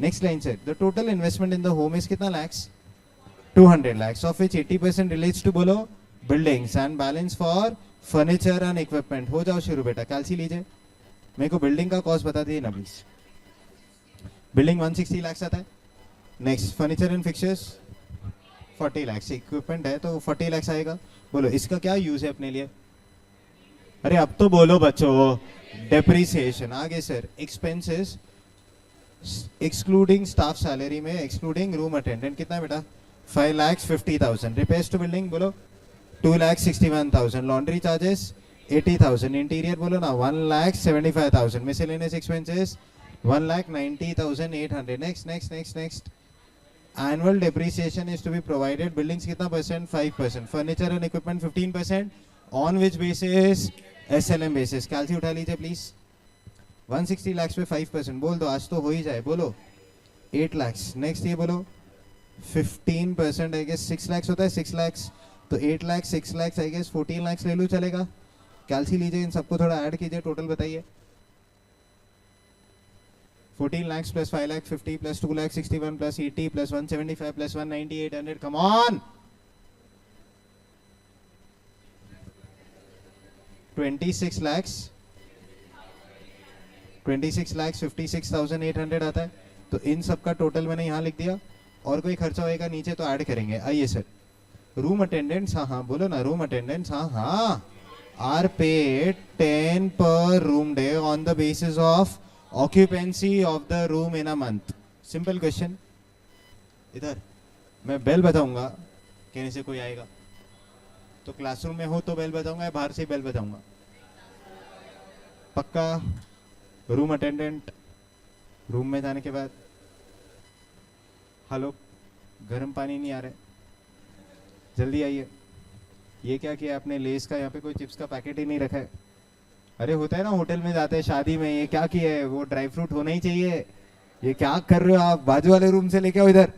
नेक्स्ट लाइन से. The total investment in the home is कितना lakhs? 200 lakhs, of which 80% relates to बोलो buildings and balance for furniture and equipment. हो जाओ शुरू बेटा, कैलसी लीजिए. मेरे को बिल्डिंग का कॉस्ट बता दीजिए ना प्लीज. बिल्डिंग 160 lakhs आता है. Next furniture and fixtures 40 lakhs. Equipment है तो 40 lakhs आएगा. बोलो इसका क्या यूज है अपने लिए? अरे अब तो बोलो बच्चों. डेप्रिसिएशन. आगे sir. Expenses excluding staff salary में एक्सक्लूडिंग रूम अटेंडेंट कितना बेटा? 5,50,000. रिपेयर्स टू बिल्डिंग बोलो 2,61,000. Laundry charges 80,000. इंटीरियर बोलो ना 1,75,000. Miscellaneous expenses 1,90,800. Next next next next. Annual depreciation is to be provided. Buildings कितना percent? 5%. Furniture and equipment 15%. On which basis? SLM basis. कैलसी उठा लीजिए please. 160 lakhs पे 5% बोल दो, आज तो हो ही जाए. बोलो 8 lakhs. नेक्स्ट ये बोलो 15% आई गेस 6 lakhs होता है. 6 lakhs तो 8 lakhs 6 lakhs I guess 14 lakhs ले लूँ चलेगा. कैलसी लीजिए. इन सबको थोड़ा ऐड कीजिए. टोटल बताइए. 14 lakhs plus 5 lakh 50 plus 2 lakh 61 plus 80 plus 175 plus 190 800. Come on. 26 lakhs 56,56,800 आता है। तो इन सब का टोटल मैंने यहाँ लिख दिया, और कोई खर्चा होएगा नीचे तो ऐड करेंगे। आइए सर, रूम अटेंडेंट्स, हाँ हाँ बोलो ना, रूम अटेंडेंट्स, हाँ हाँ, आर पेड 10 पर room day on the basis of occupancy of the room in a month. Simple question. इधर मैं बेल बजाऊंगा, कहने से कोई आएगा तो क्लासरूम में हो तो बेल बजाऊंगा या बाहर से बेल बजाऊंगा? पक्का? रूम अटेंडेंट रूम में जाने के बाद, हेलो गर्म पानी नहीं आ रहा है, जल्दी आइए। ये क्या किया आपने, लेस का यहाँ पे कोई चिप्स का पैकेट ही नहीं रखा है। अरे होता है ना, होटल में जाते हैं शादी में, ये क्या किया है, वो ड्राई फ्रूट होना ही चाहिए। ये क्या कर रहे हो आप, बाजू वाले रूम से लेके आओ इधर।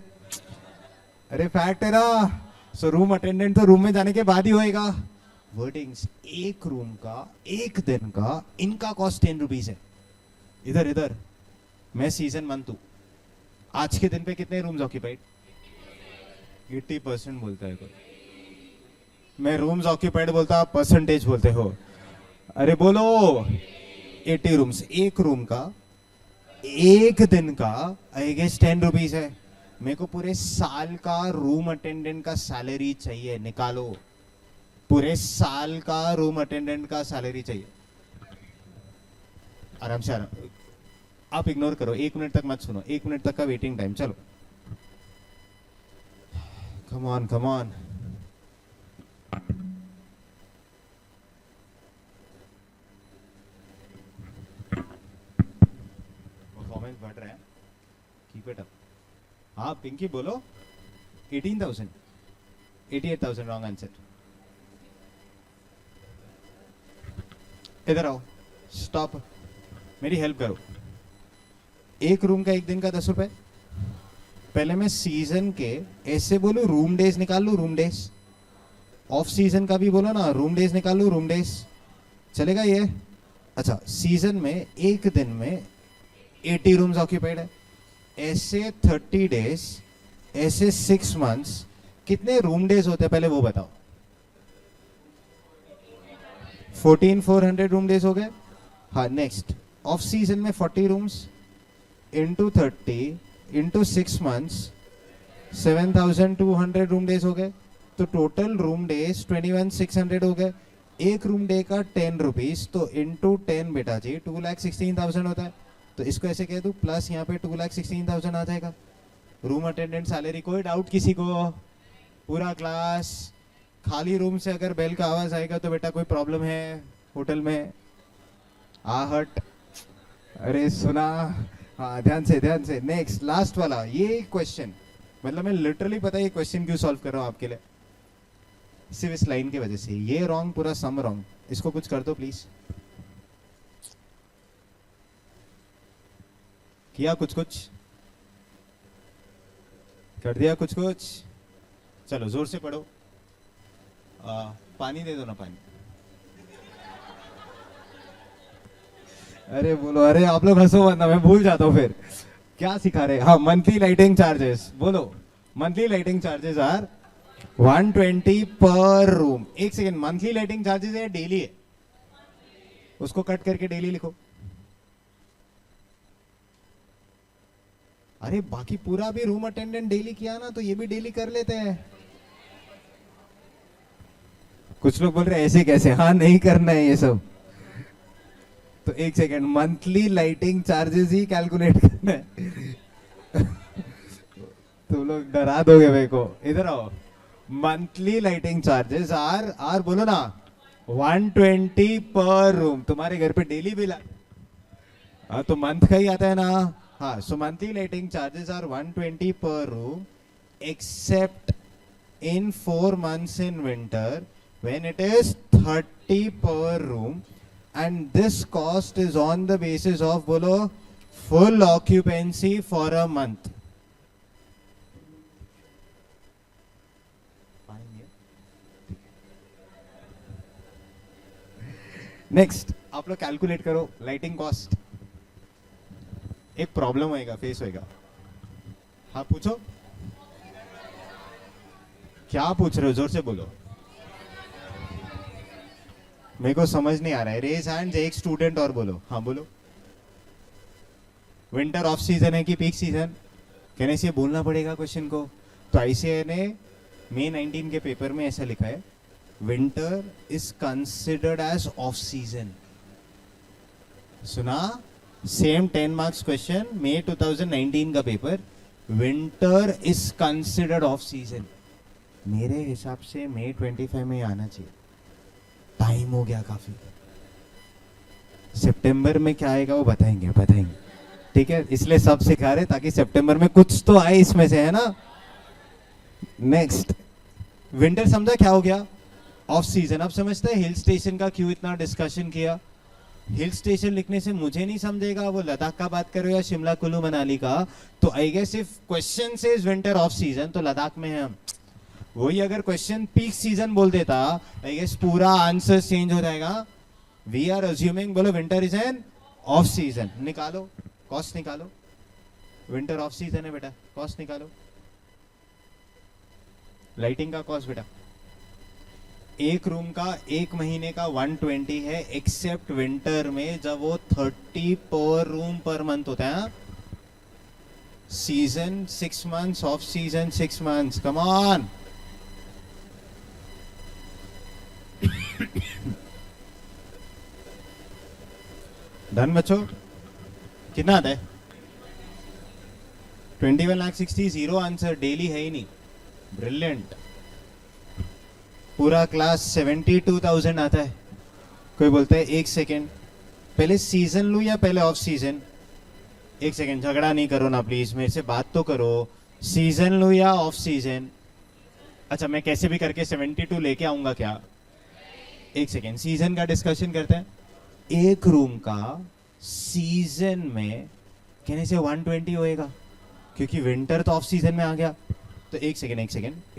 अरे फैक्ट है ना। सो रूम अटेंडेंट तो रूम में जाने के बाद ही होएगा। वर्डिंग्स, एक रूम का, एक दिन का, इनका कॉस्ट 10 रुपीज है। इधर इधर, मैं सीजन मंथ हूं, आज के दिन पे कितने रूम्स ऑक्यूपाइड? 80% बोलता है कोई। मैं रूम्स ऑक्यूपाइड बोलता, आप परसेंटेज बोलते हो। अरे बोलो 80 रूम्स, एक रूम का, एक दिन का, आई गेस 10 रुपीज है। मेरे को पूरे साल का रूम अटेंडेंट का सैलरी चाहिए, निकालो। पूरे साल का रूम अटेंडेंट का सैलरी चाहिए। आराम से आराम, आप इग्नोर करो, 1 मिनट तक मत सुनो, 1 मिनट तक का वेटिंग टाइम। चलो come on come on. Performance बढ़ रहा है, कीप इट अप। हाँ पिंकी बोलो। 18,000, 88,000 रॉन्ग आंसर। इधर आओ, स्टॉप, मेरी हेल्प करो। एक रूम का, एक दिन का 10 रुपए। पहले मैं सीजन के ऐसे बोलू, रूम डेज निकाल लू, रूम डेज। ऑफ सीजन का भी बोलो ना, रूम डेज निकाल लू, रूम डेज। चलेगा ये? अच्छा, सीजन में एक दिन में 80 रूम्स ऑक्यूपाइड है, ऐसे 30 डेज, ऐसे 6 मंथ्स, कितने रूम डेज होते हैं पहले वो बताओ? 14,400 रूम डेज हो गए। हाँ नेक्स्ट, ऑफ सीजन में 40 rooms into 30 into 6 months, 7,200 room days हो गए। तो टोटल रूम डेज 21,600 हो गए। एक रूम डे का 10 रुपीज, तो इंटू 10 बेटा जी 2,16,000 होता है। तो इसको ऐसे कह दूं, प्लस यहाँ पे 2,16,000 आ जाएगा। Room attendant salary. कोई डाउट किसी को? पूरा क्लास खाली रूम से अगर बेल का आवाज आएगा तो बेटा कोई प्रॉब्लम है होटल में? आहट। अरे सुना, हाँ ध्यान से। नेक्स्ट लास्ट वाला ये क्वेश्चन, मतलब मैं लिटरली पता है ये क्वेश्चन क्यों सॉल्व कर रहा हूँ आपके लिए, सिर्फ इस लाइन की वजह से। ये रॉन्ग, पूरा सम रॉन्ग। इसको कुछ कर दो प्लीज। किया कुछ कर दिया कुछ। चलो जोर से पढ़ो। पानी दे दो ना, पानी। अरे बोलो, अरे आप लोग हंसो मत ना, मैं भूल जाता हूँ फिर क्या सिखा रहे। हाँ, मंथली लाइटिंग चार्जेस बोलो। Monthly lighting charges are 120 per room. एक सेकेंड, मंथली लाइटिंग चार्जेस है डेली है? उसको कट करके डेली लिखो। अरे बाकी पूरा भी रूम अटेंडेंट डेली किया ना, तो ये भी डेली कर लेते हैं। कुछ लोग बोल रहे हैं ऐसे कैसे, हाँ नहीं करना है ये सब। तो एक सेकेंड, मंथली लाइटिंग चार्जेस ही कैलकुलेट करना है। तुम लोग डरा दोगे मेरे को। इधर आओ, मंथली लाइटिंग चार्जेस आर बोलो ना 120 पर रूम। तुम्हारे घर पे डेली बिल तो मंथ का ही आता है ना। हाँ, so monthly lighting charges are 120 per room except in 4 months in winter when it is 30 per room, and this cost is on the basis of bolo full occupancy for a month. Next आप लोग calculate करो lighting cost. एक problem होएगा, face होएगा। हाँ पूछो, क्या पूछ रहे हो, जोर से बोलो। मेरे को समझ नहीं आ रहा है. रेज हैंड्स एक स्टूडेंट और बोलो. हाँ बोलो. विंटर ऑफ सीजन है कि पीक सीजन? कहने से बोलना पड़ेगा क्वेश्चन को. तो आईसीएआई ने मई 19 के पेपर में ऐसा लिखा है, winter is considered as off season. सुना? सेम 10 मार्क्स क्वेश्चन, मई 2019 का paper. Winter is considered off season. मेरे हिसाब से मई 25 में आना चाहिए. टाइम हो गया काफी. सितंबर में क्या आएगा वो बताएंगे. ठीक है, इसलिए सब सिखा रहे ताकि सितंबर में कुछ तो आए इसमें से, है ना. नेक्स्ट, विंटर समझा क्या हो गया? Off season. अब समझते हैं हिल स्टेशन का क्यों इतना डिस्कशन किया. हिल स्टेशन लिखने से मुझे नहीं समझेगा वो लद्दाख का बात करो या शिमला कुल्लू मनाली का. तो आई गेस इफ क्वेश्चन से विंटर ऑफ सीजन तो लद्दाख में है हम. वही अगर क्वेश्चन पीक सीजन बोल देता, आई गेस पूरा आंसर चेंज हो जाएगा. वी आर अज्यूमिंग, बोलो winter is an off season. निकालो कॉस्ट, निकालो. विंटर ऑफ सीजन है बेटा, कॉस्ट निकालो. लाइटिंग का कॉस्ट बेटा, एक रूम का एक महीने का 120 है, एक्सेप्ट विंटर में जब वो 30 पर रूम पर मंथ होता है. Season 6 months, off season 6 months. Come on. Done बच्चों? कितना आता है? 21,60,000. Zero answer. डेली है ही नहीं. ब्रिलियंट. पूरा क्लास 72,000 आता है. कोई बोलता है एक सेकेंड, पहले सीजन लूं या पहले ऑफ सीजन? एक सेकेंड, झगड़ा नहीं करो ना प्लीज, मेरे से बात तो करो. सीजन लूं या ऑफ सीजन? अच्छा, मैं कैसे भी करके 72 लेके आऊंगा क्या? एक सेकेंड, सीजन का डिस्कशन करते हैं. एक रूम का सीजन में कहने से 120 होएगा, क्योंकि विंटर तो ऑफ सीजन में आ गया. तो एक सेकेंड,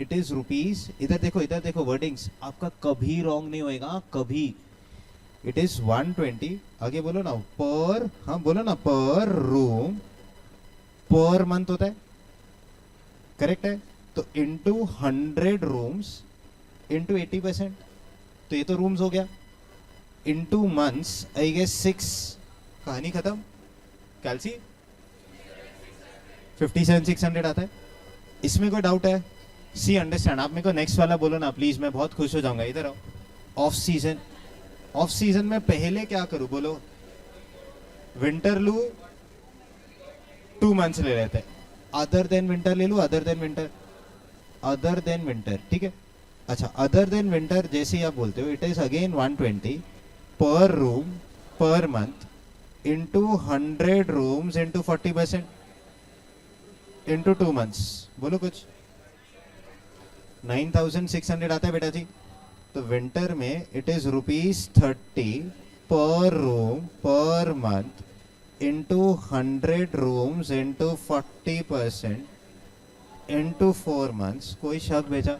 इट इज रुपीज. इधर देखो वर्डिंग्स, आपका कभी रॉन्ग नहीं होएगा, कभी. It is 120. आगे बोलो ना, पर. हाँ बोलो ना, पर रूम पर मंथ होता है. करेक्ट है. तो इंटू 100 रूम्स इंटू 80%. तो ये तो रूम्स हो गया. Into months, I guess 6. कहानी खत्म. कैलसी 57,600 आता है. इसमें कोई डाउट है? See understand. आप मेरे को नेक्स्ट वाला बोलो ना प्लीज, मैं बहुत खुश हो जाऊंगा. इधर आओ. Off season. ऑफ सीजन में पहले क्या करूं बोलो? विंटर लू, 2 मंथ्स ले लेते हैं. अदर देन विंटर ले लू. Other than winter. ठीक है. अच्छा, अदर देन विंटर जैसे ही आप बोलते हो, it is again 120 per room per month into 100 rooms into 40% into 2 months. बोलो कुछ. 9,600 आता है बेटा जी. तो विंटर में इट इज ₹30 पर room per month into 100 rooms into 40% into 4 months. कोई शक भेजा?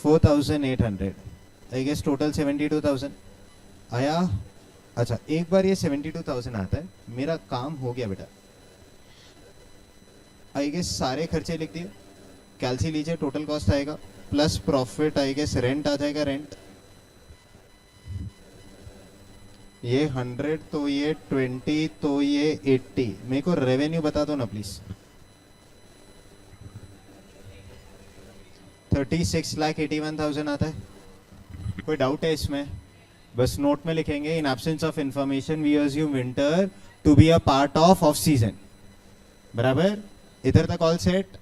4,800. आई गेस टोटल 72,000 आया. अच्छा, एक बार ये 72,000 आता है, मेरा काम हो गया बेटा. आई गेस सारे खर्चे लिख दिए. कैलसी लीजिए, टोटल कॉस्ट आएगा plus profit. I guess rent आ जाएगा. रेंट ये 100, तो ये 20, तो ये 80. मेरे को रेवेन्यू बता दो ना प्लीज. 36,81,000 आता है. कोई डाउट है इसमें? बस नोट में लिखेंगे, in absence of information we assume winter to be a part of season. बराबर. इधर तक ऑल सेट.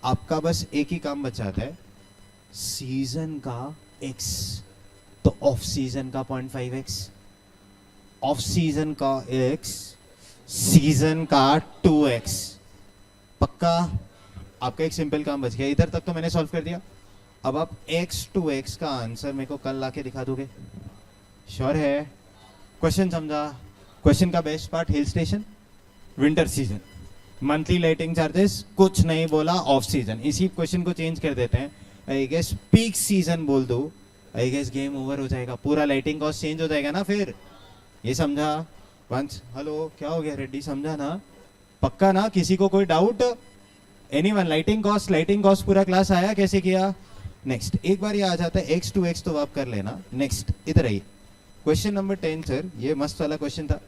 आपका बस एक ही काम बचाता है, सीजन का x तो ऑफ सीजन का 0.5x, ऑफ सीजन का x, सीजन का 2x. पक्का? आपका एक सिंपल काम बच गया. इधर तक तो मैंने सॉल्व कर दिया. अब आप x to x का आंसर मेरे को कल लाके दिखा दोगे? श्योर है? क्वेश्चन समझा? क्वेश्चन का best part, hill station, winter season, monthly lighting charges, कुछ नहीं बोला ऑफ सीजन. इसी क्वेश्चन को चेंज कर देते हैं. आई गेस पीक सीजन बोल दो, आई गेस गेम ओवर हो जाएगा. पूरा लाइटिंग कॉस्ट चेंज हो जाएगा ना फिर. ये समझा? वंस हेलो, क्या हो गया रेड्डी? समझा ना? पक्का ना? किसी को कोई डाउट? एनीवन? लाइटिंग कॉस्ट पूरा क्लास आया कैसे किया? नेक्स्ट एक बार ये आ जाता है x to x तो आप कर लेना. नेक्स्ट इधर आइए. क्वेश्चन नंबर 10 सर, ये मस्त वाला क्वेश्चन था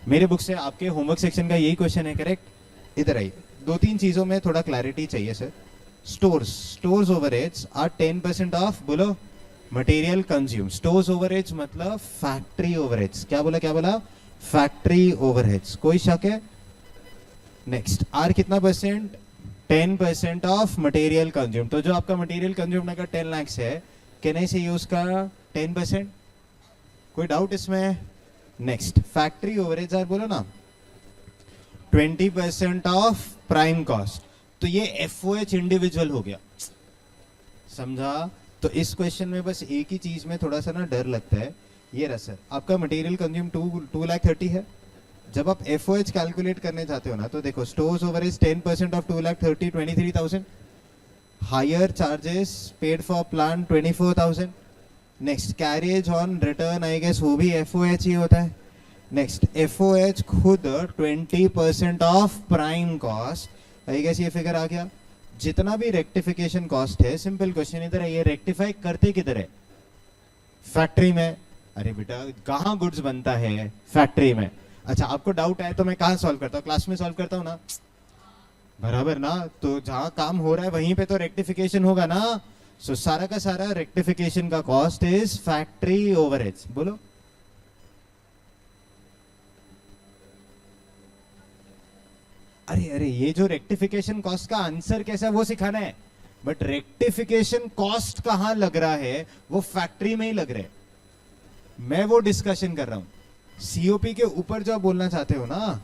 मेरे बुक से, आपके होमवर्क सेक्शन का यही क्वेश्चन है. करेक्ट. इधर आइए. दो तीन चीजों में थोड़ा क्लैरिटी चाहिए sir. Stores overheads are 10% of, बोलो, मटेरियल कंज्यूम. स्टोर्स ओवरहेड्स मतलब फैक्ट्री ओवरहेड्स. क्या बोला? Factory overheads. कोई शक है? नेक्स्ट आर कितना परसेंट? 10% of material consume. तो जो आपका मटेरियल कंज्यूम अगर 10 लाख है, कहने से यूज का 10%. कोई डाउट इसमें? नेक्स्ट फैक्ट्री ओवरहेड्स आर, बोलो ना, 20% ऑफ प्राइम कॉस्ट. तो ये एफओएच इंडिविजुअल हो गया. समझा? तो इस क्वेश्चन में बस एक ही चीज में थोड़ा सा ना डर लगता है. ये रहा सर, आपका मटेरियल कंज्यूम 2,30,000 है. जब आप एफओएच कैलकुलेट करने जाते हो ना, तो देखो stores overheads 10% of 2,30,000, 23,000. Hire charges paid for plant 24,000. Next carriage on return, I guess वो भी एफओएच ही होता है. नेक्स्ट एफओएच खुद 20% of prime cost, I guess ये फिगर आ गया. जितना भी रेक्टिफिकेशन कॉस्ट है, सिंपल क्वेश्चन इधर है, ये रेक्टिफाई करते किधर है? फैक्ट्री में. अरे बेटा कहाँ गुड्स बनता है? फैक्ट्री में. अच्छा आपको डाउट है तो मैं कहाँ सॉल्व करता हूँ? क्लास में सॉल्व करता हूँ ना, बराबर ना. तो जहाँ काम हो रहा है वहीं पे तो रेक्टिफिकेशन होगा ना. सो सारा का सारा रेक्टिफिकेशन का कॉस्ट इज फैक्ट्री ओवरहेड्स. बोलो. अरे ये जो रेक्टिफिकेशन कॉस्ट का आंसर कैसा है वो सिखाना है. बट रेक्टिफिकेशन कॉस्ट कहां लग रहा है? वो फैक्ट्री में ही लग रहा है. मैं वो डिस्कशन कर रहा हूं. सीओपी के ऊपर जो आप बोलना चाहते हो ना,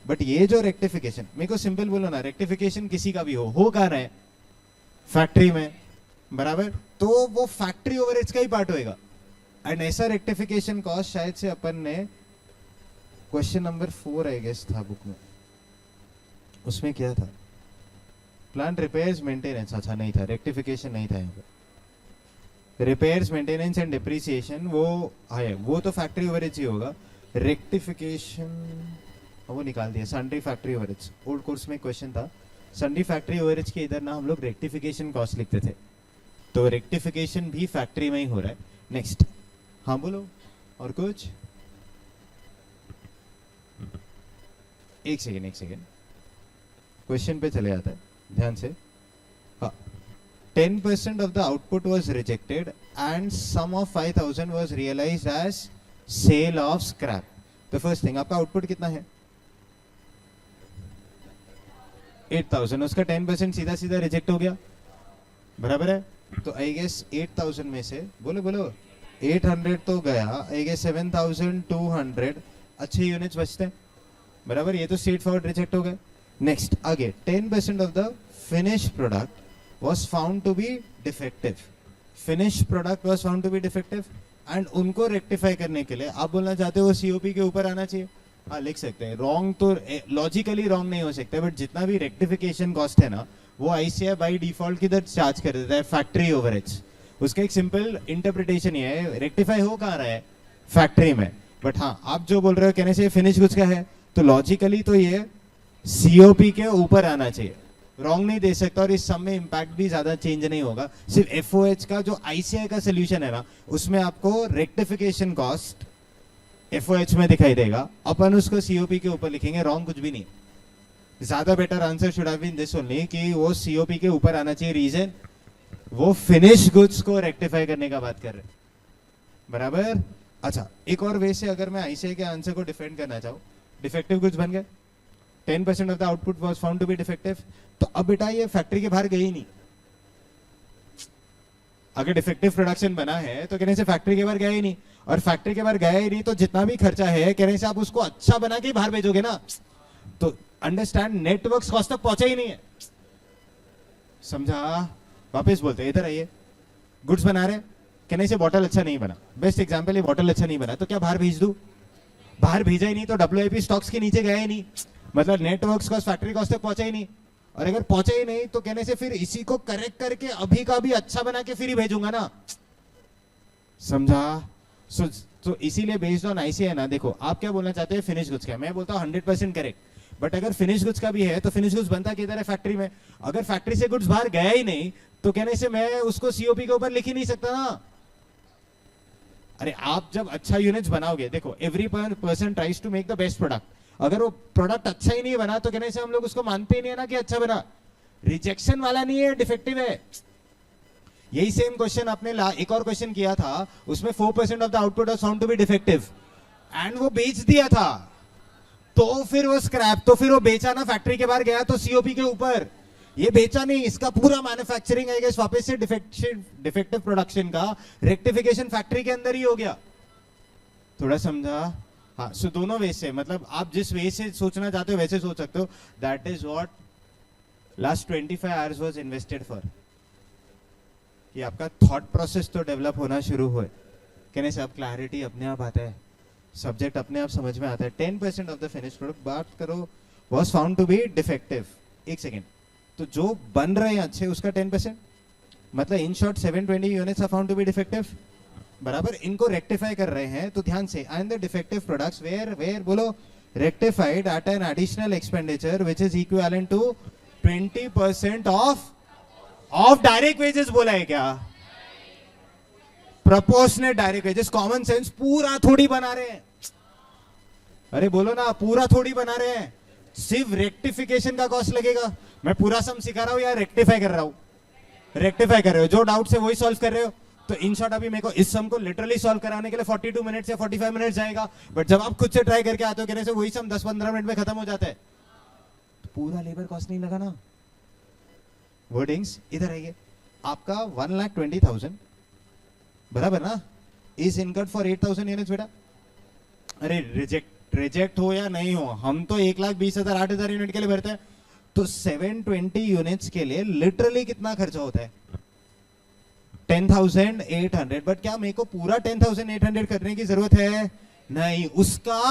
बट ये जो रेक्टिफिकेशन, मेरे को सिंपल बोलो ना, रेक्टिफिकेशन किसी का भी हो कहां रहा है? फैक्ट्री में. बराबर. तो वो फैक्ट्री ओवरहेड्स का ही पार्ट होएगा. एंड ऐसा रेक्टिफिकेशन कॉस्ट शायद से अपन ने क्वेश्चन नंबर 4 आई गेस था बुक में, उसमें क्या था? Plant repairs maintenance. अच्छा नहीं था, रेक्टिफिकेशन नहीं था यहाँ पे. रिपेयर्स मेंटेनेंस एंड डिप्रिसिएशन वो है, वो तो फैक्ट्री ओवरहेड्स ही होगा. रेक्टिफिकेशन वो निकाल दिया. Sundry factory overheads, old course में क्वेश्चन था. सन्ड्री फैक्ट्री ओवरहेड्स के इधर ना हम लोग रेक्टिफिकेशन कॉस्ट लिखते थे. तो रेक्टिफिकेशन भी फैक्ट्री में ही हो रहा है. नेक्स्ट. हाँ बोलो. और कुछ? एक सेकेंड क्वेश्चन पे चले जाता है, ध्यान से. हाँ. 10% of the output was rejected and sum of 5,000 was realized as sale of scrap. The first thing, आपका आउटपुट कितना है? 8,000. उसका 10% सीधा सीधा रिजेक्ट हो गया. बराबर है. तो आई गेस 8,000 में से बोलो 800 तो गया. आई गेस 7,200 अच्छे यूनिट्स बचते हैं. बराबर. ये तो स्ट्रेट फॉरवर्ड रिजेक्ट हो गए. नेक्स्ट आगे 10% of the finish product was found to be defective. Finished product was found to be defective and उनको रेक्टिफाई करने के लिए आप बोलना चाहते हो सीओपी के ऊपर आना चाहिए. हाँ लिख सकते हैं. रॉन्ग तो लॉजिकली रॉन्ग नहीं हो सकता, बट जितना भी रेक्टिफिकेशन कॉस्ट है ना, वो आईसीआई बाय डिफॉल्ट किधर चार्ज कर देता है? Factory overheads. उसका एक सिंपल इंटरप्रिटेशन ये है, रेक्टिफाई हो कहाँ रहा है? फैक्ट्री में. बट हाँ आप जो बोल रहे हो कहने से फिनिश गुड्स का है, तो लॉजिकली तो ये सीओपी के ऊपर आना चाहिए. रॉन्ग नहीं दे सकता. और इस सब में इंपैक्ट भी ज्यादा चेंज नहीं होगा. सिर्फ एफओएच का जो आईसीआई का सोल्यूशन है ना, उसमें आपको रेक्टिफिकेशन कॉस्ट एफओएच में दिखाई देगा, अपन उसको सीओपी के ऊपर लिखेंगे. रॉन्ग कुछ भी नहीं. ज्यादा better answer should have been this only कि वो सीओपी के ऊपर आना चाहिए. रीजन वो फिनिश गुड्स को रेक्टिफाई करने का बात कर रहे हैं. बराबर. अच्छा एक और वे से अगर मैं आईसीआई के आंसर को डिफेंड करना चाहूँ, डिफेक्टिव गुड्स बन गए, 10% of the output was found to be defective. तो अब बेटा ये फैक्ट्री के बाहर गई ही नहीं. अगर डिफेक्टिव प्रोडक्शन बना है तो कहने से फैक्ट्री के बाहर गया ही नहीं. और फैक्ट्री के बाहर गया ही नहीं तो जितना भी खर्चा है कहने से आप उसको अच्छा बना के बाहर भेजोगे ना. तो अंडरस्टैंड, नेटवर्क कॉस्ट तक पहुंचा ही नहीं है. समझा? वापस बोलते इधर आइए. गुड्स बना रहे, कहने से बॉटल अच्छा नहीं बना. बेस्ट एग्जाम्पल, ये बॉटल अच्छा नहीं बना तो क्या बाहर भेज दू? बाहर भेजा ही नहीं तो डब्ल्यूआईपी स्टॉक्स के नीचे गया ही नहीं. मतलब नेटवर्क कॉस्ट फैक्ट्री कॉस्ट तक पहुंचा ही नहीं. और अगर पहुंचा ही नहीं तो कहने से फिर इसी को करेक्ट करके अभी का भी अच्छा बना के फिर ही भेजूंगा ना. समझा? तो इसीलिए बेस्ड ऑन आईसीआई ना, देखो आप क्या बोलना चाहते हैं फिनिश गुड्स का, मैं बोलता हूँ 100% करेक्ट. बट अगर फिनिश गुड्स का भी है तो फिनिश गुड्स बनता किधर है? फैक्ट्री में। अगर फैक्ट्री से गुड्स बाहर गया ही नहीं तो कहने से मैं उसको सीओपी के ऊपर लिख ही नहीं सकता ना। अरे आप जब अच्छा यूनिट्स बनाओगे, देखो every person tries to make the best product, अगर वो प्रोडक्ट अच्छा ही नहीं बना तो कहने से हम लोग उसको मानते ही नहीं है ना कि अच्छा बना। रिजेक्शन वाला नहीं है, डिफेक्टिव है। यही सेम क्वेश्चन आपने एक और क्वेश्चन किया था, उसमें 4% of the output of sound to be defective and वो बेच दिया था, तो फिर वो स्क्रैप, तो फिर वो बेचा ना, फैक्ट्री के बाहर गया तो सीओपी के ऊपर। ये बेचा नहीं, इसका पूरा मैन्युफैक्चरिंग है वापस से डिफेक्टिव प्रोडक्शन का रेक्टिफिकेशन फैक्ट्री के अंदर ही हो गया। थोड़ा समझा? हाँ, सो दोनों वे से, मतलब आप जिस वे से सोचना चाहते हो वैसे सोच सकते हो। That is what last 25 hours was invested for, कि आपका थॉट प्रोसेस तो डेवलप होना शुरू हुए, कहने से अब क्लैरिटी अपने आप आता है, सब्जेक्ट अपने आप समझ में आता है। 10% ऑफ द फिनिश प्रोडक्ट बात करो was found to be defective. एक सेकेंड, तो जो बन रहे हैं अच्छे उसका 10%, मतलब in short 720 units are found to be defective, बराबर। इनको रेक्टिफाई कर रहे हैं तो ध्यान से, and the defective products were बोलो rectified at an additional expenditure which is equivalent to 20% of direct wages. बोला है क्या? Proportionate direct wages. Common sense, पूरा थोड़ी बना रहे हैं। अरे बोलो ना, पूरा थोड़ी बना रहे हैं, सिर्फ रेक्टिफिकेशन का कॉस्ट लगेगा। मैं पूरा सम सिखा रहा हूं या रेक्टिफाई कर रहा हूं? रेक्टिफाई कर रहे हो, जो डाउट है वही सॉल्व कर रहे हो। तो इन शॉर्ट अभी मेरे को इस सम को लिटरली सॉल्व कराने के लिए 42 मिनट्स या 45 मिनट्स जाएगा, बट जब आप खुद से ट्राई करके आते हो कहने से वही सम 10-15 मिनट में खत्म हो जाता है। तो पूरा लेबर कॉस्ट नहीं लगा ना। वर्डिंग्स इधर आइए, आपका 1,20,000 बराबर ना इज इनकट फॉर 8,000 यूनिट्स। बेटा अरे रिजेक्ट हो या नहीं हो, हम तो 1,20,000 8,000 यूनिट के लिए भरते हैं। तो 720 यूनिट्स के लिए लिटरली कितना खर्चा होता है? 10,800। बट क्या मेरे को पूरा 10,800 करने की जरूरत है? नहीं, उसका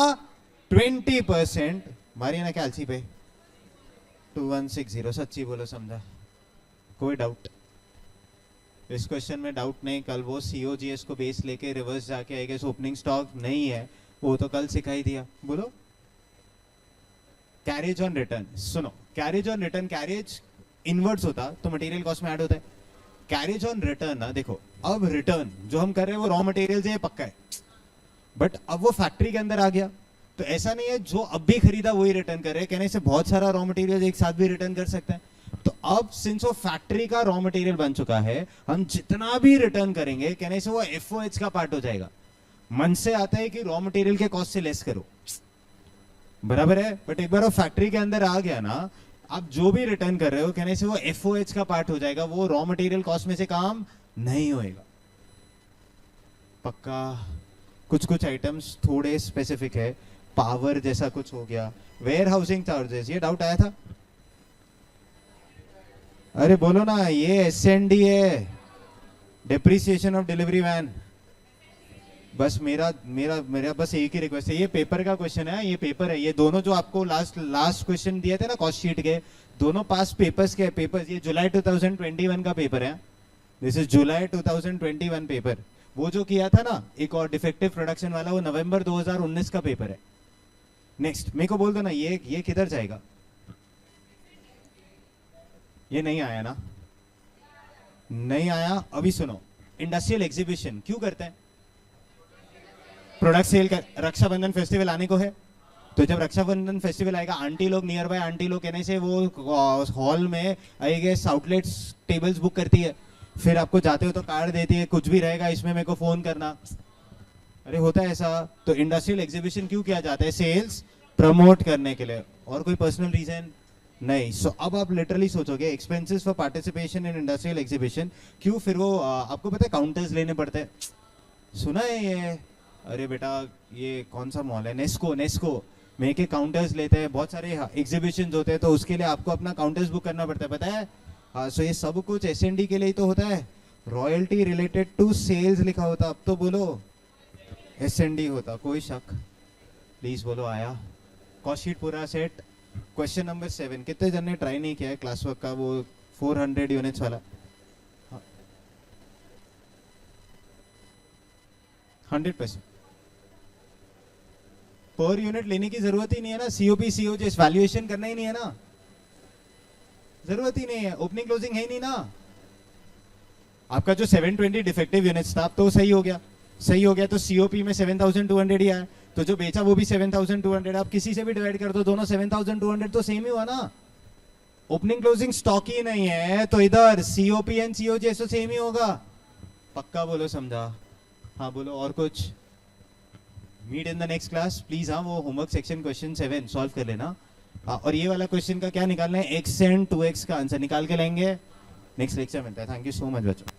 20%। मारिए ना कैलसी पे 2160। सच्ची बोलो, समझा? कोई डाउट? इस क्वेश्चन में डाउट नहीं। कल वो सीओजीएस को बेस लेके रिवर्स जाके आएगा, ओपनिंग स्टॉक नहीं है वो तो कल सिखाई दिया। बोलो कैरेज ऑन रिटर्न। सुनो, carriage on return, carriage inwards होता तो मटेरियल कॉस्ट में ऐड होता है। कैरेज ऑन रिटर्न ना, देखो अब रिटर्न जो हम कर रहे हैं वो रॉ मटेरियल से पक्का है, बट अब वो फैक्ट्री के अंदर आ गया तो ऐसा नहीं है जो अब भी खरीदा वही रिटर्न कर रहे हैं, कहने से बहुत सारा रॉ मटेरियल एक साथ भी रिटर्न कर सकते हैं। तो अब सिंस वो फैक्ट्री का रॉ मटेरियल बन चुका है, हम जितना भी रिटर्न करेंगे कहने से वो एफओएच का पार्ट हो जाएगा। मन से आता है कि रॉ मटेरियल के कॉस्ट से लेस करो, बराबर है, बट एक बार वो फैक्ट्री के अंदर आ गया ना, आप जो भी रिटर्न कर रहे हो कहने से वो एफओएच का पार्ट हो जाएगा, वो रॉ मटेरियल कॉस्ट में से काम नहीं होएगा। पक्का? कुछ कुछ आइटम्स थोड़े स्पेसिफिक है, पावर जैसा कुछ हो गया, वेयर हाउसिंग चार्जेस, ये डाउट आया था? अरे बोलो ना, ये एसएनडी है, डेप्रिसिएशन ऑफ डिलीवरी वैन। बस मेरा मेरा मेरा बस एक ही रिक्वेस्ट है, ये पेपर का क्वेश्चन है, ये पेपर है, ये दोनों जो आपको लास्ट क्वेश्चन दिए थे ना कॉस्ट शीट के, दोनों पास पेपर्स के पेपर्स, ये जुलाई 2021 का पेपर है। This is July 2021 paper. वो जो किया था ना एक और डिफेक्टिव प्रोडक्शन वाला, वो नवंबर 2019 का पेपर है। नेक्स्ट मेरे को बोल दो ना, ये किधर जाएगा? ये नहीं आया ना? नहीं आया? अभी सुनो, इंडस्ट्रियल एग्जीबिशन क्यों करते हैं? प्रोडक्ट सेल कर, रक्षाबंधन फेस्टिवल आने को है, तो जब रक्षाबंधन फेस्टिवल आएगा, आंटी लोग नियर बाय, आंटी लोग कहने से वो हॉल में I guess outlets tables book करती है, फिर आपको जाते हो तो कार्ड देती है, कुछ भी रहेगा इसमें मेरे को फोन करना। अरे होता है ऐसा। तो इंडस्ट्रियल एग्जीबिशन क्यों किया जाता है? सेल्स प्रमोट करने के लिए, और कोई पर्सनल रीजन नहीं। सो अब आप लिटरली सोचोगे expenses for participation in industrial exhibition क्यों? फिर वो आपको पता है काउंटर्स लेने पड़ते हैं, सुना है ये? अरे बेटा ये कौन सा मॉल है, नेस्को में के काउंटर्स लेते हैं, बहुत सारे एग्जीबिशन होते हैं, तो उसके लिए आपको अपना काउंटर्स बुक करना पड़ता है, पता है? हाँ, सो ये सब कुछ एसएनडी के लिए ही तो होता है। रॉयल्टी रिलेटेड टू सेल्स लिखा होता, अब तो बोलो एसएनडी होता। कोई शक? प्लीज बोलो आया? कॉस्ट शीट पूरा सेट। क्वेश्चन नंबर 7, कितने जन ने ट्राई नहीं किया है क्लास वर्क का, वो 400 यूनिट्स वाला? 100%। पर यूनिट लेने की जरूरत ही नहीं है ना, सीओपी सीओजे वैल्यूएशन करना ही नहीं है ना, जरूरत ही नहीं है, ओपनिंग क्लोजिंग है ही नहीं ना। आपका जो 720 डिफेक्टिव यूनिट्स था अब तो सही हो गया, सही हो गया तो सीओपी में 7200 ही आया, तो जो बेचा वो भी 7200, आप किसी से भी डिवाइड कर दो, दोनों 7200 तो सेम ही हुआ ना। ओपनिंग क्लोजिंग स्टॉक ही नहीं है तो इधर सीओपी एंड सीओजे तो सेम ही होगा। पक्का बोलो, समझा? हाँ बोलो, और कुछ? Meet in the next class please. हाँ वो होमवर्क सेक्शन क्वेश्चन 7 सॉल्व कर लेना। और ये वाला क्वेश्चन का क्या निकालना है, x एंड 2x का आंसर निकाल के लेंगे, नेक्स्ट लेक्चर मिलता है। थैंक यू सो मच बच्चों।